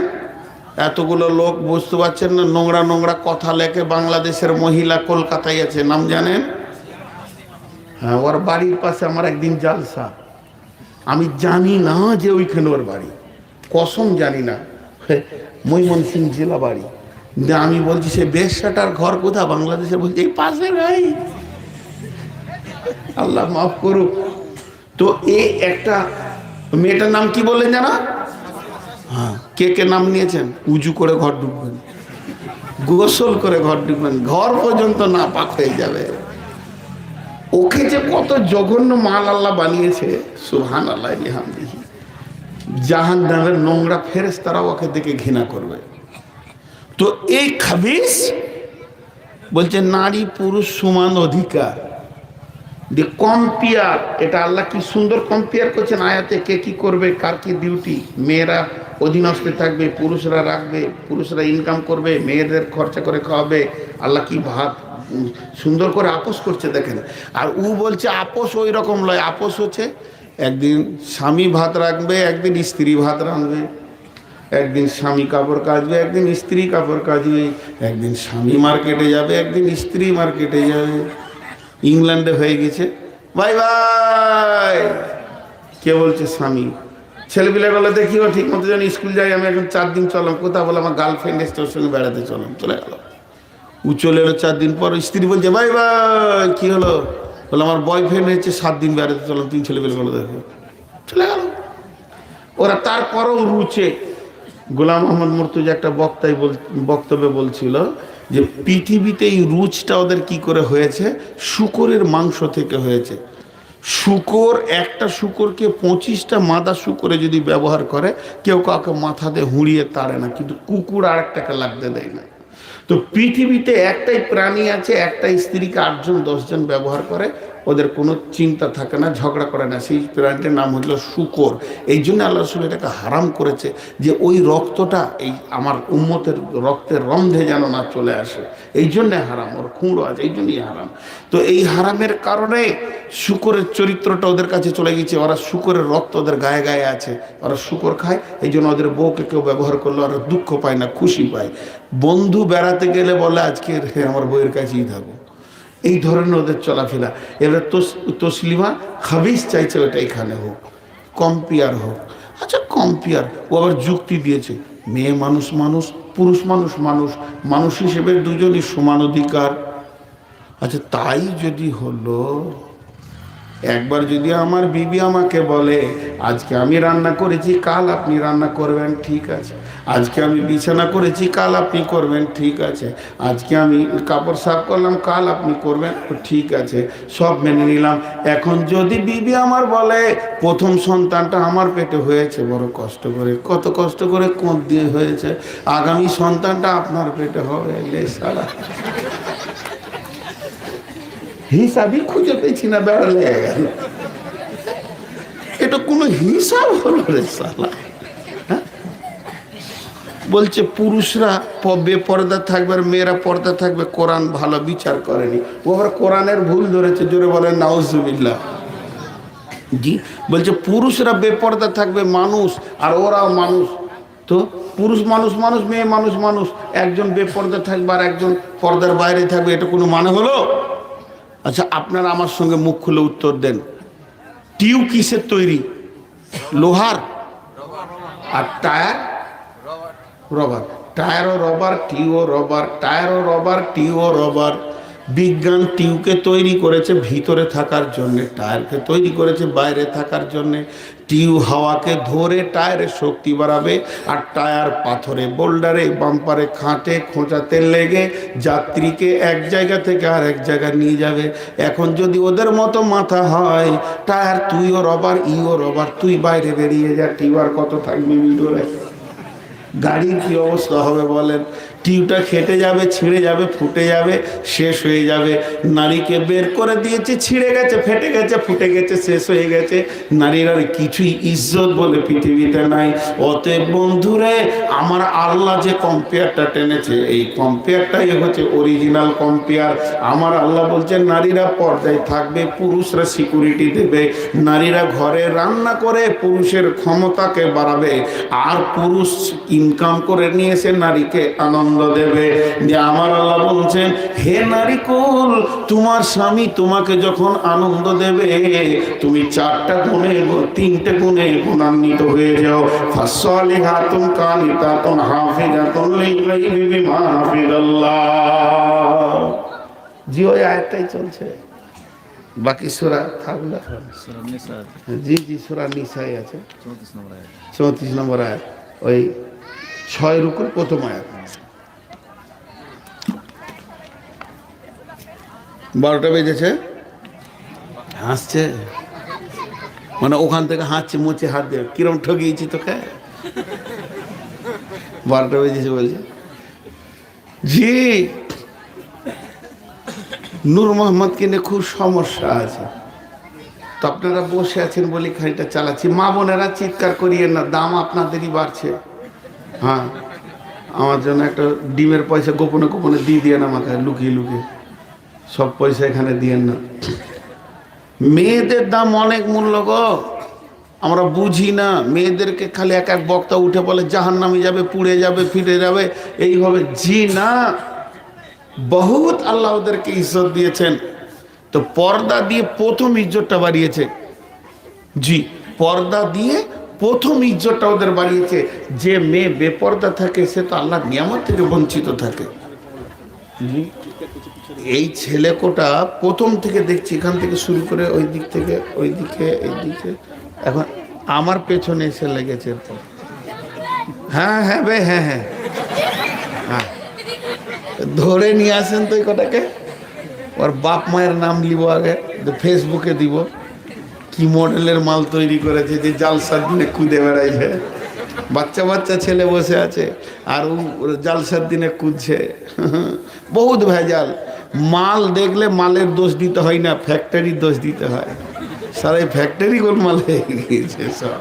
এতগুলো লোক বুঝতে পারছেন না, নোংরা নোংরা কথা লেখে। বাংলাদেশের মহিলা কলকাতায় আছে, নাম জানেন? হ্যাঁ, ওর বাড়ির পাশে আমার একদিন জালসা, আমি জানি না যে ওইখানে ওর বাড়ি, কসম জানি না, ময়মনসিংহ জেলা বাড়ি। আমি বলছি সে বেশ্যাটার ঘর কোথায় বাংলাদেশে? বলছি এই পাশে ভাই। আল্লাহ মাফ করুক। তো এই একটা মেয়েটার নাম কি বললেন জানা? হ্যাঁ, কে কে নাম নিয়েছেন? উজু করে ঘর ঢুকবেন, গোসল করে ঘর ঢুকবেন, ঘর পর্যন্ত না পাক হয়ে যাবে। ওকে যে কত জঘন্য মাল আল্লাহ বানিয়েছে, সুবহানাল্লাহ বিহামদিহি। জাহান্নামের নোংরা ফেরেশতারাও ওকে দেখে ঘৃণা করবে। তো এই খাবিস বলছে নারী পুরুষ সমান অধিকার, কম্পেয়ার। এটা আল্লাহ কি সুন্দর কম্পেয়ার করছেন আয়াতে, কে কি করবে, কার কি ডিউটি। মেয়েরা অধীনস্থে থাকবে, পুরুষরা রাখবে, পুরুষরা ইনকাম করবে, মেয়েদের খরচা করে খাওয়াবে। আল্লাহ কি ভাত সুন্দর করে আপোষ করছে দেখেন। আর ও বলছে আপোষ ওই রকম লয়, আপোষ হচ্ছে একদিন স্বামী ভাত রাখবে, একদিন স্ত্রী ভাত রাঁধবে, একদিন স্বামী কাপড় কাচবে, একদিন স্ত্রী কাপড় কাচবে, একদিন স্বামী মার্কেটে যাবে, একদিন স্ত্রী মার্কেটে যাবে। ইংল্যান্ডে হয়ে গেছে বাই বাই। কে বলছে? স্বামী। ছেলেপিলে বলে দেখিও ঠিক মতো যেন স্কুল যাই, আমি এখন 4 দিন চলাম, কোথাও বলে আমার গার্লফ্রেন্ড এসছে, ওর সঙ্গে বেড়াতে চলাম, চলে গেল। ও চলে এলো 4 দিন পর, স্ত্রী বলছে বাই বাই। কি হলো? বলে আমার বয়ফ্রেন্ড হচ্ছে 7 দিন বেড়াতে চলাম, 3 ছেলেপিলে বলে দেখো, চলে গেল। ওরা তারপরও রুচে। গোলাম মোহাম্মদ মুর্তজা একটা বক্তব্যে বলছিল যে পৃথিবীতে এই রুচটা ওদের কি করে হয়েছে? শূকরের মাংস থেকে হয়েছে। শূকর, একটা শূকরকে 25টা মাদা শূকরে যদি ব্যবহার করে, কেউ কাউকে মাথা দিয়ে হুঁড়িয়ে তাড়ে না, কিন্তু কুকুর আর একটাকে লাগতে দেয় না। তো পৃথিবীতে একটাই প্রাণী আছে, একটা স্ত্রীকে 8 জন 10 জন ব্যবহার করে, ওদের কোনো চিন্তা থাকে না, ঝগড়া করে না। সেই প্রাণীটার নাম হলো শূকর। এই জন্য আল্লাহ রাসূল এটাকে হারাম করেছে, যে ওই রক্তটা এই আমার উম্মতের রক্তের রন্ধে যেন না চলে আসে। এই জন্যে হারাম, ওর খুঁড়ো আছে, এই জন্যই হারাম। তো এই হারামের কারণে শূকরের চরিত্রটা ওদের কাছে চলে গেছে। ওরা শূকরের রক্ত ওদের গায়ে গায়ে আছে, ওরা শূকর খায়। এই জন্য ওদের বউকে কেউ ব্যবহার করলে ওরা দুঃখ পায় না, খুশি পায়। বন্ধু বেড়াতে গেলে বলে আজকে আমার বউয়ের কাছেই থাকো, এই ধরনের ওদের চলাফেরা। এবার তসলিমা খাবিস চাইছে ওটা এখানে হোক, কম্পেয়ার হোক। আচ্ছা কম্পেয়ার, ও আবার যুক্তি দিয়েছে মেয়ে মানুষ মানুষ, পুরুষ মানুষ মানুষ, মানুষ হিসেবে দুজনই সমান অধিকার। আচ্ছা তাই যদি হলো, একবার যদি আমার বিবি আমাকে বলে আজকে আমি রান্না করেছি, কাল আপনি রান্না করবেন, ঠিক আছে। আজকে আমি বিছানা করেছি, কাল আপনি করবেন, ঠিক আছে। আজকে আমি কাপড় সাফ করলাম, কাল আপনি করবেন, ঠিক আছে, সব মেনে নিলাম। এখন যদি বিবি আমার বলে প্রথম সন্তানটা আমার পেটে হয়েছে বড় কষ্ট করে, কত কষ্ট করে কোঁত দিয়ে হয়েছে, আগামী সন্তানটা আপনার পেটে হবে, সারা হিসাবই খুঁজে পেয়েছি না, বেড়া লেগে গেল। এটা কোনো হিসাব হলো রে সালা? বলছে পুরুষরা বেপর্দা থাকবে আর মেয়েরা পর্দা থাকবে, কোরআন ভালো বিচার করেনি। ও আবার কোরআনের ভুল ধরেছে, জোরে বলেন নাউজুবিল্লাহ। জি, বলছে পুরুষরা বেপর্দা থাকবে মানুষ, আর ওরাও মানুষ। তো পুরুষ মানুষ মানুষ, মেয়ে মানুষ মানুষ, একজন বেপর্দা থাকবে আর একজন পর্দার বাইরে থাকবে, এটা কোনো মানে হলো? আচ্ছা, আপনারা আমার সঙ্গে মুখ খুলে উত্তর দেন, টিউ কিসের তৈরি? লোহার। আর টায়ার? রবার। টায়ারও রবার, টিউও রবার, টায়ারও রবার, টিউও রবার। বিজ্ঞান টিউকে তৈরি করেছে ভিতরে থাকার জন্যে, টায়ারকে তৈরি করেছে বাইরে থাকার জন্যে। টিউ হাওয়াকে ধরে টায়ারের শক্তি বাড়াবে, আর টায়ার পাথরে, বোল্ডারে, বাম্পারে, খাটে খোঁচাতে লেগে যাত্রীকে এক জায়গা থেকে আর এক জায়গায় নিয়ে যাবে। এখন যদি ওদের মতো মাথা হয়, টায়ার তুইও রবার, ইও রবার, তুই বাইরে বেরিয়ে যা, টিউ আর কত থাকবে ভিতরে? গাড়ির কি অবস্থা হবে বলেন? টিউটা খেটে যাবে, ছিঁড়ে যাবে, ফুটে যাবে, শেষ হয়ে যাবে। নারীকে বের করে দিয়েছে, ছিঁড়ে গেছে, ফেটে গেছে, ফুটে গেছে, শেষ হয়ে গেছে। নারীর আর কিছুই ইজ্জত বলে পৃথিবীতে নাই। অতএব বন্ধুরে, আমার আল্লাহ যে কম্পেয়ারটা টেনেছে, এই কম্পেয়ারটাই হচ্ছে অরিজিনাল কম্পেয়ার। আমার আল্লাহ বলছেন নারীরা পর্দায় থাকবে, পুরুষরা সিকিউরিটি দেবে। নারীরা ঘরে রান্না করে পুরুষের ক্ষমতাকে বাড়াবে, আর পুরুষ ইনকাম করে নিয়ে এসে নারীকে আনন্দ দেবে। যে আমার আল্লাহ বলছেন, হে নারী কুল, তোমার স্বামী তোমাকে যখন আনন্দ দেবে, তুমি 4টা গুণে 3টে গুণে গুণান্বিত হয়ে যাও। ফাসলিহাতুন কানিতাতুন হাফিজাতুন লিল-গায়বি বিমা হাফিজাল্লাহ। জি, ওই আয়াতটাই চলছে, বাকি সূরা থাকবে। জি জি, সূরা নিসায় আছে 34 নম্বর আয়াত, ওই 6 রুকুর প্রথম আয়াত। 12টা বেজেছে, হাসছে, মানে ওখান থেকে হাসছে, মুছে হাত দেবে, কিরম ঠকিয়েছি তোকে। 12টা বেজেছে বলছে। জি, নূর মোহাম্মদকে নিয়ে খুব সমস্যা আছে, তো আপনারা বসে আছেন বলে খানিকটা চালাচ্ছি। মা বোনেরা চিৎকার করিয়ে না, দাম আপনাদেরই বাড়ছে। হ্যাঁ, আমার জন্য একটা ডিমের পয়সা গোপনে গোপনে দিয়ে না, আমাকে লুকিয়ে লুকিয়ে, সব পয়সা এখানে দিয়েন না। মেয়েদের দাম অনেক মূল্য গো, আমরা বুঝি না। মেয়েদেরকে খালি এক এক বক্তা উঠে বলে জাহান্নামে যাবে, পুড়ে যাবে, ফিরে যাবে, এইভাবে। জি না, বহুত আল্লাহ ওদেরকে ইজ্জত দিয়েছেন। তো পর্দা দিয়ে প্রথম ইজ্জতটা বাড়িয়েছে। জি, পর্দা দিয়ে প্রথম ইজ্জতটা ওদের বাড়িয়েছে। যে মেয়ে বেপর্দা থাকে সে তো আল্লাহর নিয়ামত থেকে বঞ্চিত থাকে। এই ছেলে কোটা প্রথম থেকে দেখছি, এখান থেকে শুরু করে ওই দিক থেকে ওই দিকে, এই দিকে, এখন আমার পেছনে এসে লেগেছে। হ্যাঁ হ্যাঁ বে, হ্যাঁ হ্যাঁ হ্যাঁ, ধরে নিয়ে আসেন তো এই কটাকে। ওর বাপ মায়ের নাম লিব, আগে ফেসবুকে দিব। কি মডেলের মাল তৈরি করেছে, যে জালসার দিনে কুদে বেড়াইছে। বাচ্চা বাচ্চা ছেলে বসে আছে আর জালসার দিনে কুদছে। বহুত ভেজাল মাল। দেখলে মালের দোষ দিতে হয় না, ফ্যাক্টরির দোষ দিতে হয়। সারা ফ্যাক্টরি গোলমাল হয়ে গিয়েছে সব,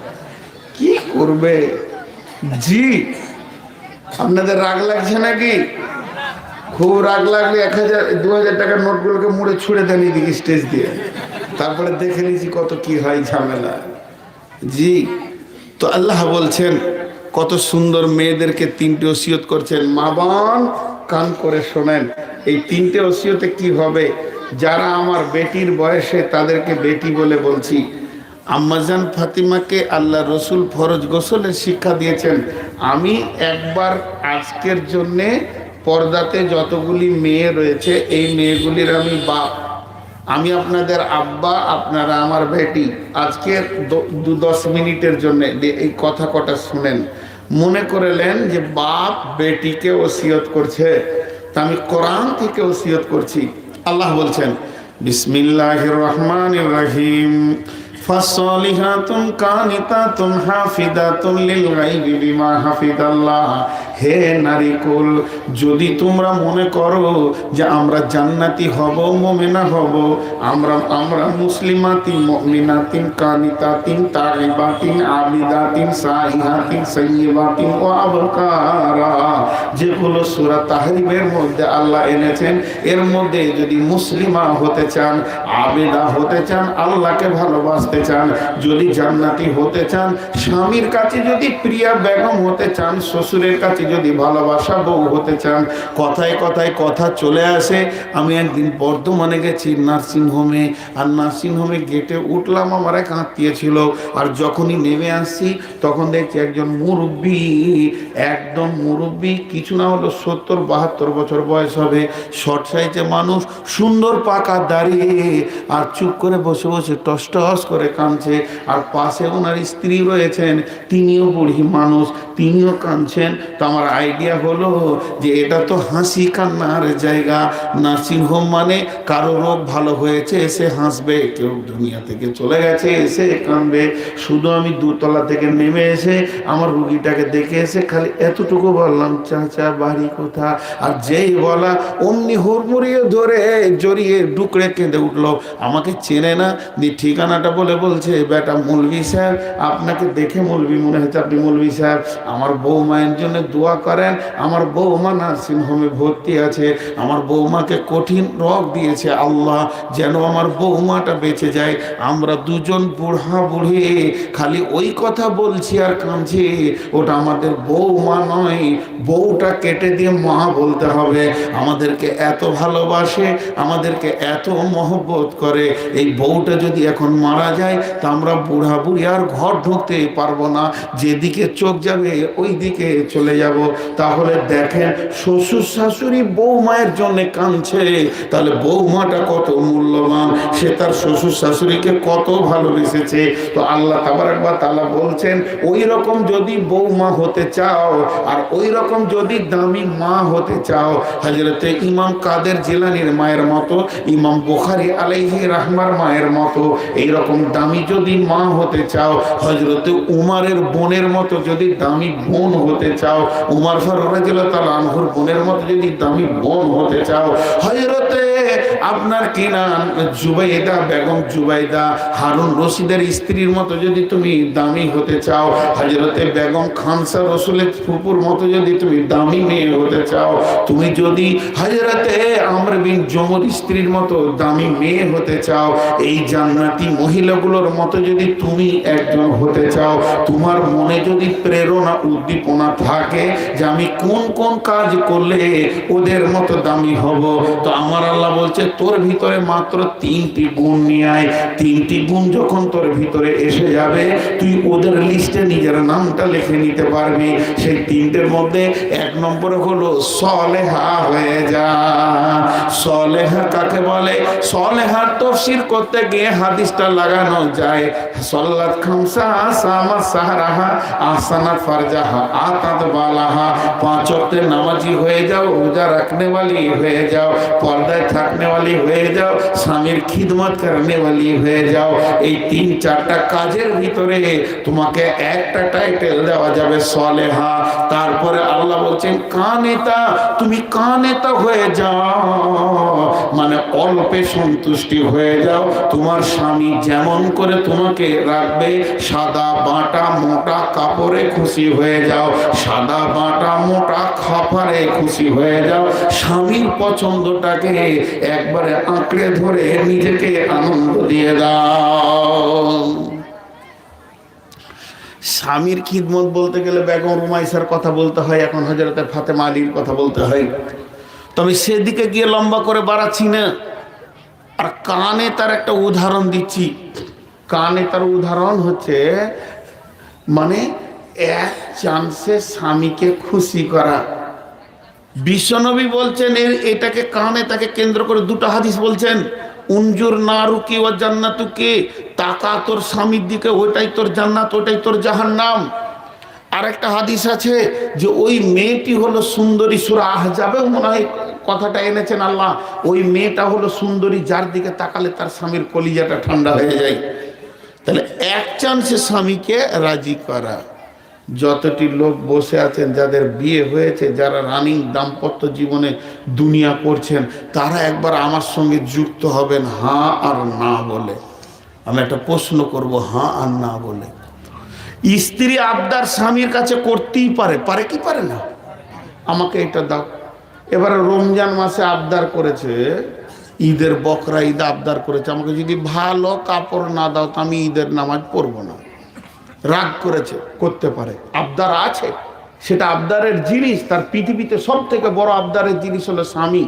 কি করবে। জি, আপনাদের রাগ লাগছে নাকি? খুব রাগ লাগলে 1000 2000 টাকার নোটগুলোকে মুড়ে ছুঁড়ে দেন এদিকে স্টেজ দিয়ে, তারপরে দেখে নিয়েছি কত কি হয় ঝামেলা। জি, তো আল্লাহ বলছেন কত সুন্দর মেয়েদেরকে 3টে ওসিয়ত করছেন। মা বোন কান করে শোনেন, এই 3টে ওসিয়তে কি হবে? যারা আমার বেটির বয়সে তাদেরকে বেটি বলে বলছি। আম্মাজান ফাতিমাকে আল্লাহ রসুল ফরজ গোসলের শিক্ষা দিয়েছেন। আমি একবার আজকের জন্যে পর্দাতে যতগুলি মেয়ে রয়েছে, এই মেয়েগুলির আমি বাপ, আমি আপনাদের আব্বা, আপনারা আমার বেটি। আজকে 10 মিনিটের জন্য এই কথা কটা শুনেন। মনে করলেন যে বাপ বেটিকে ওসিয়ত করছে, তা আমি কোরআন থেকে ওসিয়ত করছি। আল্লাহ বলছেন, বিসমিল্লাহির রহমানির রহিম, ফাসলিহাতুন কানিতাতুন হাফিদাতুন লিল গায়বি বিমা হাফিজাল্লাহ। হে নারীকুল, যদি তোমরা মনে করো যে আমরা জান্নাতি হব, মুমিনা হব, আমরা মুসলিমাতিন, মুমিনাতিন, কানিতাতিন, তাইবাতিন, আবিদাতিন, সাইহাতিন, সাইয়্যিবাতিন ওয়া আবকারা, যেগুলো সূরা তাহরিমের মধ্যে আল্লাহ এনেছেন, এর মধ্যে যদি মুসলিমা হতে চান, আবেদা হতে চান, আল্লাহকে ভালোবাসতে চান, যদি জান্নাতি হতে চান, স্বামীর কাছে যদি প্রিয়া বেগম হতে চান, শ্বশুরের কাছে যদি ভালোবাসা বউ হতে চান, কথায় কথায় কথা চলে আসে। আমি একদিন বর্ধমানে গেছি নার্সিংহোমে, আর নার্সিংহোমে গেটে উঠলাম, আমার এক আত্মীয় ছিল, আর যখনই নেমে আসছি তখন দেখছি একজন মুরব্বী, একদম মুরব্বী, কিছু না হলো 70-72 বছর বয়স হবে, শর্ট সাইজে মানুষ, সুন্দর পাকা দাঁড়িয়ে, আর চুপ করে বসে বসে টস টস করে কাঁদছে। আর পাশে ওনার স্ত্রী রয়েছেন, তিনিও বুড়ি মানুষ, তিনিও কাঁদছেন। তো আমার আইডিয়া হলো যে এটা তো হাসি কান্নার জায়গা। নার্সিংহোম মানে কারো রোগ ভালো হয়েছে এসে হাসবে, কেউ দুনিয়া থেকে চলে গেছে এসে কাঁদবে। শুধু আমি দোতলা থেকে নেমে এসে আমার রুগীটাকে দেখে এসে খালি এতটুকু বললাম, চাচা বাড়ি কোথা? আর যেই বলা অমনি হুড়মুড়িয়ে ধরে জড়িয়ে ডুকরে কেঁদে উঠলো। আমাকে চেনে না, দিয়ে ঠিকানাটা বলে বলছে, বেটা মৌলভী সাহেব, আপনাকে দেখে মৌলভী মনে হচ্ছে, আপনি মৌলভী সাহেব, আমার বৌমায়ের জন্য দোয়া করেন, আমার বৌমা নার্সিংহোমে ভর্তি আছে, আমার বৌমাকে কঠিন রোগ দিয়েছে আল্লাহ, যেন আমার বৌমাটা বেঁচে যায়। আমরা দুজন বুড়া বুড়ি খালি ওই কথা বলছি আর কাঁদছি, ওটা আমাদের বৌমা নয়, বউটা কেটে দিয়ে মা বলতে হবে। আমাদেরকে এত ভালোবাসে, আমাদেরকে এত মহব্বত করে, এই বউটা যদি এখন মারা যায় তা আমরা বুড়া বুড়ি আর ঘর ঢুকতে পারবো না, যেদিকে চোখ যাবে ওই দিকে চলে যাব। তাহলে দেখেন, শ্বশুর শাশুড়ি বৌমায়ের জন্য কাঁদছে, তাহলে বৌমাটা কত মূল্যবান, সে তার শ্বশুর শাশুড়িকে কত ভালোবেসেছে। তো আল্লাহ তাবারক ওয়া তাআলা বলছেন, ওই রকম যদি বৌমা হতে চাও, আর ওই রকম যদি দামি মা হতে চাও, হযরতে ইমাম কাদের জিলানীর মায়ের মতো, ইমাম বুখারী আলাইহি রাহমার মায়ের মতো, এইরকম দামি যদি মা হতে চাও, হযরতে উমারের বোনের মতো যদি দামি বোন হতে চাও, উমর ফারুক রাদিয়াল্লাহু তাআলা আনহুর বোনের মতো যদি দামি বোন হতে চাও, হযরতে আপনার কি নাম জুবাইদা বেগম, জুবাইদা হারুন রশিদের স্ত্রীর মতো যদি তুমি দামি হতে চাও, হযরতে বেগম খানসা রসুলের ফুপুর মতো যদি তুমি দামি মেয়ে হতে চাও, তুমি যদি হযরতে আমর বিন জমর স্ত্রীর মতো দামি মেয়ে হতে চাও, এই জান্নাতি মহিলাগুলোর মতো যদি তুমি একজন হতে চাও, তোমার মনে যদি প্রেরণা উদ্দীপনা থাকে যে আমি কোন কোন কাজ করলে ওদের মতো দামি হব, তো আমার আল্লাহ বলছে তোর ভিতরে মাত্র 3টি গুণ নিয়ে আয়। 3টি গুণ যখন তোর ভিতরে এসে যাবে, তুই ওদের লিস্টে নিজের নামটা লিখে নিতে পারবি। সেই 3টের মধ্যে 1 নম্বরে হলো সলেহা হয়ে যা। সলেহা কাকে বলে? সলেহার তাফসীর করতে গিয়ে হাদিসটা লাগানো যায়, সাল্লাত খামসা, সামাত সাহরাহা, আহসানাত ফারজাহা, আতাত বালাহা। 5 ওয়াক্তের নামাজি হয়ে যাও, রোজা রাখনে वाली হয়ে যাও, পর্দায় থাকনে वाली হয়ে যাও, স্বামীর খিদমত করনে वाली হয়ে যাও। এই 3-4টা কাজের ভিতরে তোমাকে একটা টাইটেল দেওয়া যাবে, সলেহা। তারপরে আল্লাহ বলছেন কানেতা, তুমি কানেতা হয়ে যাও, মানে অল্পে সন্তুষ্টি হয়ে যাও। তোমার স্বামী যেমন করে তোমাকে রাখবে, সাদা বাটা মোটা কাপড়ে খুশি হয়ে যাও, সাদা বাটা মোটা খাবারে খুশি হয়ে যাও। স্বামীর পছন্দটাকে একবারে আঁকড়ে ধরে নিজেকে আনন্দ দিয়ে দাও। স্বামীর খিদমত বলতে গেলে বেগম রুমাইসার কথা বলতে হয়, এখন হযরতে ফাতেমা আলীর কথা বলতে হয়, তবে সেদিকে গিয়ে লম্বা করে বাড়াচ্ছি না। আর কানে তার একটা উদাহরণ দিচ্ছি। কানে তার উদাহরণ হচ্ছে, মানে এক চান্সে স্বামীকে খুশি করা। বিশ্বনবী বলছেন এটাকে কানে তাকে কেন্দ্র করে 2টা হাদিস বলছেন, উনজুর নারুকি ওয়া জান্নাতুকি, তাকা তোর স্বামীর দিকে, ওইটাই তোর জান্নাত, ওইটাই তোর জাহান্নাম। আর একটা হাদিস আছে যে ওই মেয়েটি হলো সুন্দরী, সূরা আহজাবেও মনে হয় কথাটা এনেছেন আল্লাহ, ওই মেয়েটা হলো সুন্দরী যার দিকে তাকালে তার স্বামীর কলিজাটা ঠান্ডা হয়ে যায়। তাহলে এক চান্সে স্বামীকে রাজি করা, যতটি লোক বসে আছেন যাদের বিয়ে হয়েছে, যারা রানিং দাম্পত্য জীবনে দুনিয়া করছেন, তারা একবার আমার সঙ্গে যুক্ত হবেন হ্যাঁ আর না বলে। আমি একটা প্রশ্ন করব, হ্যাঁ আর না বলে। স্ত্রী আবদার স্বামীর কাছে করতেই পারে, পারে কি পারে না? আমাকে এটা দাও। এবারে রমজান মাসে আবদার করেছে, ঈদের বকরা ঈদ আবদার করেছে, আমাকে যদি ভালো কাপড় না দাও তো আমি ঈদের নামাজ পড়বো না। রাগ করেছে, করতে পারে, আবদার আছে, সেটা আবদারের জিনিস। তার পৃথিবীতে সব থেকে বড় আবদারের জিনিস হলো স্বামী।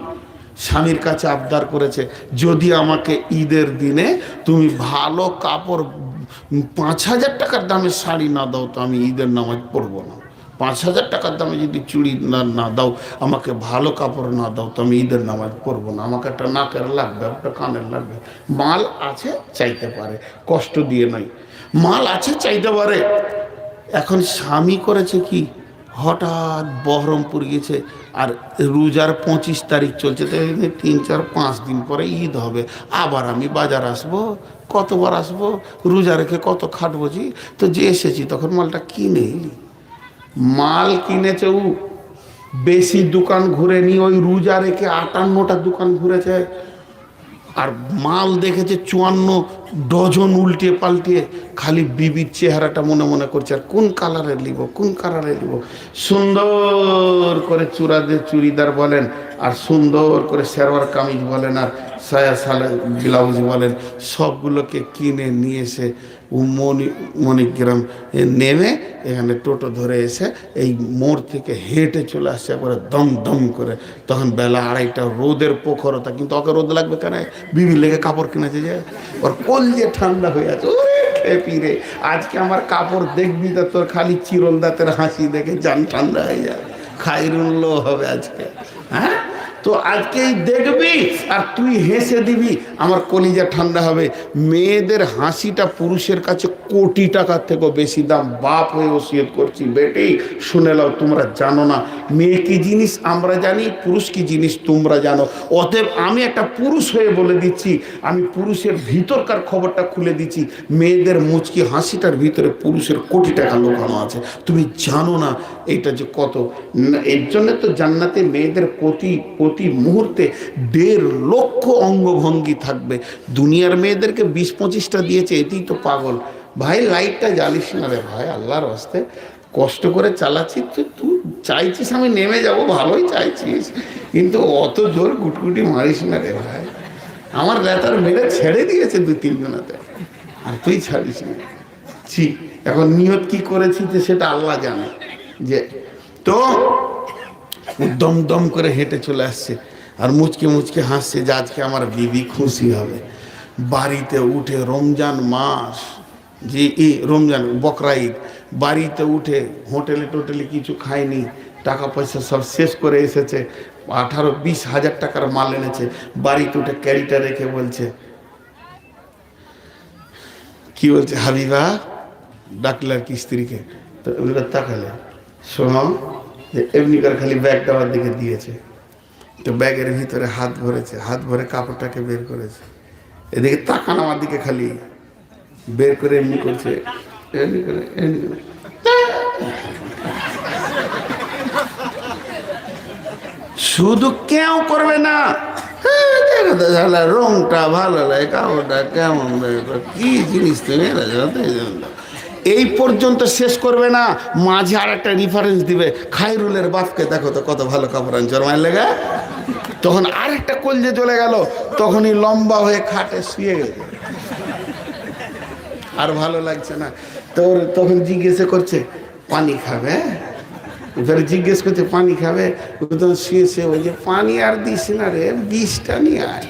স্বামীর কাছে আবদার করেছে, যদি আমাকে ঈদের দিনে তুমি ভালো কাপড় 5,000 টাকার দামের শাড়ি না দাও তো আমি ঈদের নামাজ পড়বো না। 5,000 টাকার দামে যদি চুড়ি না দাও, আমাকে ভালো কাপড় না দাও তো আমি ঈদের নামাজ পড়বো না। আমাকে একটা নাকের লাগবে, একটা কানের লাগবে। মাল আছে, চাইতে পারে, কষ্ট দিয়ে নাই। মাল আছে, চাইতে পারে। এখন স্বামী করেছে কি, হঠাৎ বহরমপুর গেছে, আর রোজার 25 তারিখ চলছে, তো 3, 4, 5 দিন পরে ঈদ হবে। আবার আমি বাজার আসবো, কতবার আসবো, রোজা রেখে কত খাটবো জি। তো যে এসেছি তখন মালটা কিনে, মাল কিনেছে ও, বেশি দোকান ঘুরে নি, ওই রোজা রেখে 58টা দোকান ঘুরেছে। আর মাল দেখেছে 54 ডজন উল্টে পাল্টিয়ে, খালি বিবির চেহারাটা মনে মনে করছে আর কোন কালারের নিব, কোন কালারের নিব। সুন্দর করে চুড়িদার বলেন, আর সুন্দর করে শেরওয়ার কামিজ বলেন, আর সায়া সালা ব্লাউজ বলেন, সবগুলোকে কিনে নিয়ে এসে মণিগ্রাম নেমে এখানে টোটো ধরে এসে এই মোড় থেকে হেঁটে চলে আসছে একবারে দম দম করে। তখন বেলা 2:30, রোদের প্রখরতা, কিন্তু ওকে রোদ লাগবে কেন, বিবি লেগে কাপড় কিনেছে যে, ওর কোল যে ঠান্ডা হয়ে আছে। পিরে আজকে আমার কাপড় দেখবি তো তোর খালি চিরল দাঁতের হাসি দেখে জান ঠান্ডা হয়ে যাবে, খাইরুল্ল হবে আজকে। হ্যাঁ, তো আজকেই দেখবি আর তুই হেসে দিবি, আমার কলিজা ঠান্ডা হবে। মেয়েদের হাসিটা পুরুষের কাছে কোটি টাকার থেকেও বেশি দাম। বাপ হয়ে ওসিয়ত করছি, বেটি শুনে নাও, তোমরা জানো না মেয়ে কি জিনিস আমরা জানি, পুরুষ কি জিনিস তোমরা জানো। অতএব আমি একটা পুরুষ হয়ে বলে দিচ্ছি, আমি পুরুষের ভিতরকার খবরটা খুলে দিচ্ছি। মেয়েদের মুচকি হাসিটার ভিতরে পুরুষের কোটি টাকা লুকানো আছে, তুমি জানো না এইটা যে কত। এর জন্য তো জান্নাতে মেয়েদের প্রতি মুহূর্তে 1.5 লক্ষ অঙ্গভঙ্গি থাকবে। দুনিয়ার মেয়েদেরকে 20-25টা দিয়েছে, এতেই তো পাগল। ভাই লাইটটা জ্বালিস না রে ভাই, আল্লাহর হস্তে কষ্ট করে চালাচ্ছি, তুই চাইছিস আমি নেমে যাব, ভালোই চাইছিস, কিন্তু অত জোর গুটগুটি মারিস না রে ভাই। আমার লেতার মেরে ছেড়ে দিয়েছে 2-3 জনাতে, আর তুই ছাড়িস না। এখন নিয়ত কি করেছিস সেটা আল্লাহ জানে। যে তো দম দম করে হেঁটে চলে আসছে আর মুচকে মুচকে হাসছে যে আজকে আমার বিবি খুশি হবে। বাড়িতে উঠে রমজান মাস, যে রমজান বকরা ঈদ, বাড়িতে উঠে হোটেলে কিছু খায়নি, টাকা পয়সা সব শেষ করে এসেছে, 18-20 হাজার টাকার মাল এনেছে। বাড়িতে উঠে ক্যারিটা রেখে বলছে, কি বলছে, হাবিবা ডাকলে আর কি স্ত্রীকে। তো ওগুলো তাকালে, শোনো যে এমনি করে খালি ব্যাগটা আমার দিকে দিয়েছে, তো ব্যাগের ভিতরে হাত ভরেছে, হাত ভরে কাপড়টাকে বের করেছে, এদিকে তাকান আমার দিকে, খালি বের করে এমনি করছে, এমনি করে এমনি করে। শুধু কেউ করবে না, রংটা ভালো লাগে, কাপড়টা কেমন, কি জিনিস তুমি এই পর্যন্ত শেষ করবে না। মাঝে আর একটা রেফারেন্স দিবে, খায়রুলের বাপকে দেখো তো কত ভালো কাপড় আনছে মায়ের লেগে। তখন আরেকটা কলজে চলে গেল, তখনই লম্বা হয়ে খাটে শুয়ে গেছে, আর ভালো লাগছে না। তখন জিজ্ঞেস করছে পানি খাবে, এবারে জিজ্ঞেস করছে পানি খাবে, শুয়েছে, ওই যে পানি আর দিস না রে, বিষটা নিয়ে আয়,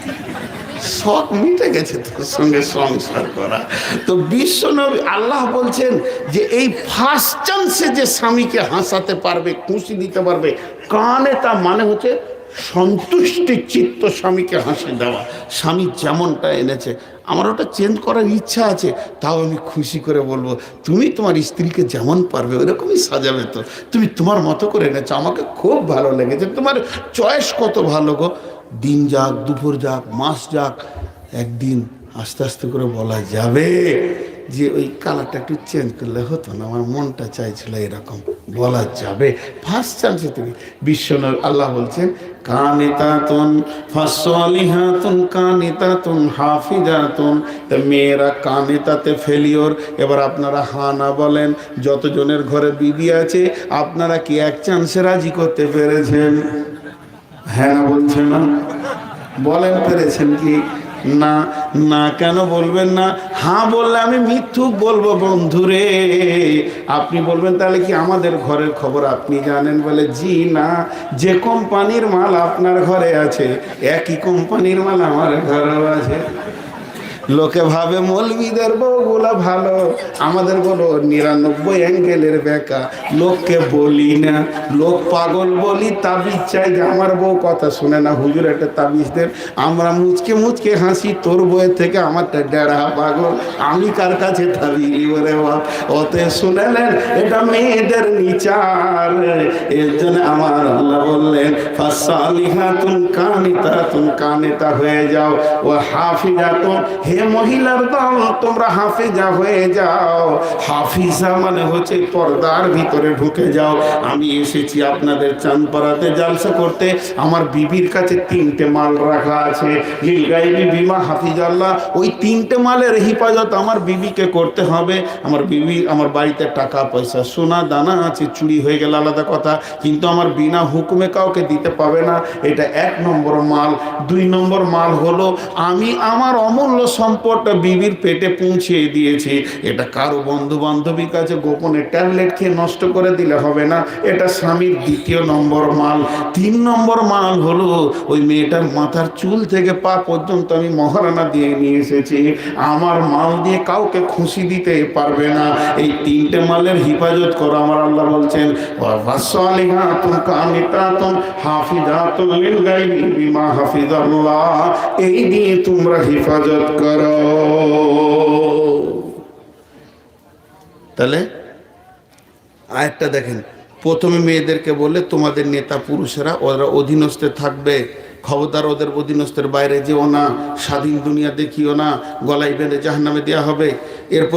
শখ মিটে গেছে তোর সঙ্গে সংসার করা। তো বিশ্বনবী আল্লাহ বলছেন যে এই ফার্স্ট চান্সে যে স্বামীকে হাসাতে পারবে, খুশি দিতে পারবে, কানে তা মানে হচ্ছে সন্তুষ্টি চিত্ত স্বামীকে হাসি দেওয়া। স্বামী যেমনটা এনেছে আমার ওটা চেঞ্জ করার ইচ্ছা আছে, তাও আমি খুশি করে বলবো তুমি তোমার স্ত্রীকে যেমন পারবে ওইরকমই সাজাবে। তো তুমি তোমার মতো করে এনেছো, আমাকে খুব ভালো লেগেছে, তোমার চয়েস কত ভালো গো। দিন যাক, দুপুর যাক, মাস যাক, একদিন আস্তে আস্তে করে বলা যাবে যে ওই কালারটা একটু চেঞ্জ করলে হতো না, আমার মনটা চাইছিল এরকম, বলা যাবে? ফার্স্ট চান্সে তুমি বিশ্বনবী আল্লাহ বলছেন কানিতাতুন ফাসলিহাতুন কানিতাতুন হাফিজাতুন। তা মেয়েরা কানিতাতে ফেলিওর। এবার আপনারা হা না বলেন, যতজনের ঘরে বিবি আছে আপনারা কি এক চান্সে রাজি করতে পেরেছেন? হ্যাঁ না বলছেন না? বলেন পেরেছেন কি? না। না কেন বলবেন না? হ্যাঁ বললে আমি মিথ্যুক বলবো বন্ধুরে। আপনি বলবেন তাহলে কি আমাদের ঘরের খবর আপনি জানেন? বলে জি না, যে কোম্পানির মাল আপনার ঘরে আছে একই কোম্পানির মাল আমার ঘরেও আছে। লোকে ভাবে মৌলবীদের বউগুলা ভালো, আমাদের গুলো 99 অ্যাঙ্গেলের বেকা। লোককে বলি না, লোক পাগল বলি, তাবিজ চাই যে আমার বউ কথা শুনে না, হুজুর একটা তাবিজ দেন। আমরা মুচকে মুচকে হাসি, তোর বইয়ের থেকে আমারটা ডেড়া পাগল, আমি কার কাছে তাবিজ বলে বাপ। ওতে শুনেলেন এটা মেয়েদের নিচার। এর জন্য আমার আল্লাহ বললেন ফাসালিহাতুন কানিতাতুন, কানিতা হয়ে যাও, ও হাফিজাতুন, হে মহিলার দল তোমরা হাফিজা হয়ে যাও। হাফিজা মানে হচ্ছে পর্দার ভিতরে ঢুকে যাও। আমি এসেছি আপনাদের চাঁদপাড়াতে জালসা করতে, আমার বিবির কাছে 3টে মাল রাখা আছে, লিল গাইবি বিমা হাফিজাল্লাহ। ওই 3টে মালের হিফাজত আমার বিবিকে করতে হবে। আমার বিবি, আমার বাড়িতে টাকা পয়সা সোনা দানা আছে, চুরি হয়ে গেলে আলাদা কথা, কিন্তু আমার বিনা হুকুমে কাউকে দিতে পাবে না। এটা 1 নম্বর মাল। 2 নম্বর মাল হলো আমি আমার অমূল্য সম্পদটা বিবির পেটে পৌঁছিয়ে দিয়েছি। এটা কারো বন্ধু বান্ধবীর কাছে গোপনে ট্যাবলেট খেয়ে নষ্ট করে দিলে হবে না। এটা স্বামীর 2 নম্বর মাল। 3 নম্বর মাল হলো ওই মেয়েটার মাথার চুল থেকে পা পর্যন্ত আমি মহারানা দিয়ে নিয়ে এসেছি। আমার মাল দিয়ে কাউকে খুশি দিতে পারবে না। এই 3টে মালের হিফাজত করো। আমার আল্লাহ বলছেন ওয়াসালিহাতুন কানিতাতুন হাফিজাতুন লিল গায়বি বিমা হাফিজাল্লাহ। এই দিয়ে তোমরা হিফাজত করো। তাহলে আরেকটা দেখেন, প্রথমে মেয়েদেরকে বললে তোমাদের নেতা পুরুষেরা ওরা অধীনস্থে থাকবে, খবরদার ওদের অধীনস্থের বাইরে যেও না, স্বাধীন দুনিয়া দেখিও না, গলায় বেঁধে জাহান্নামে দেওয়া হবে। এরপর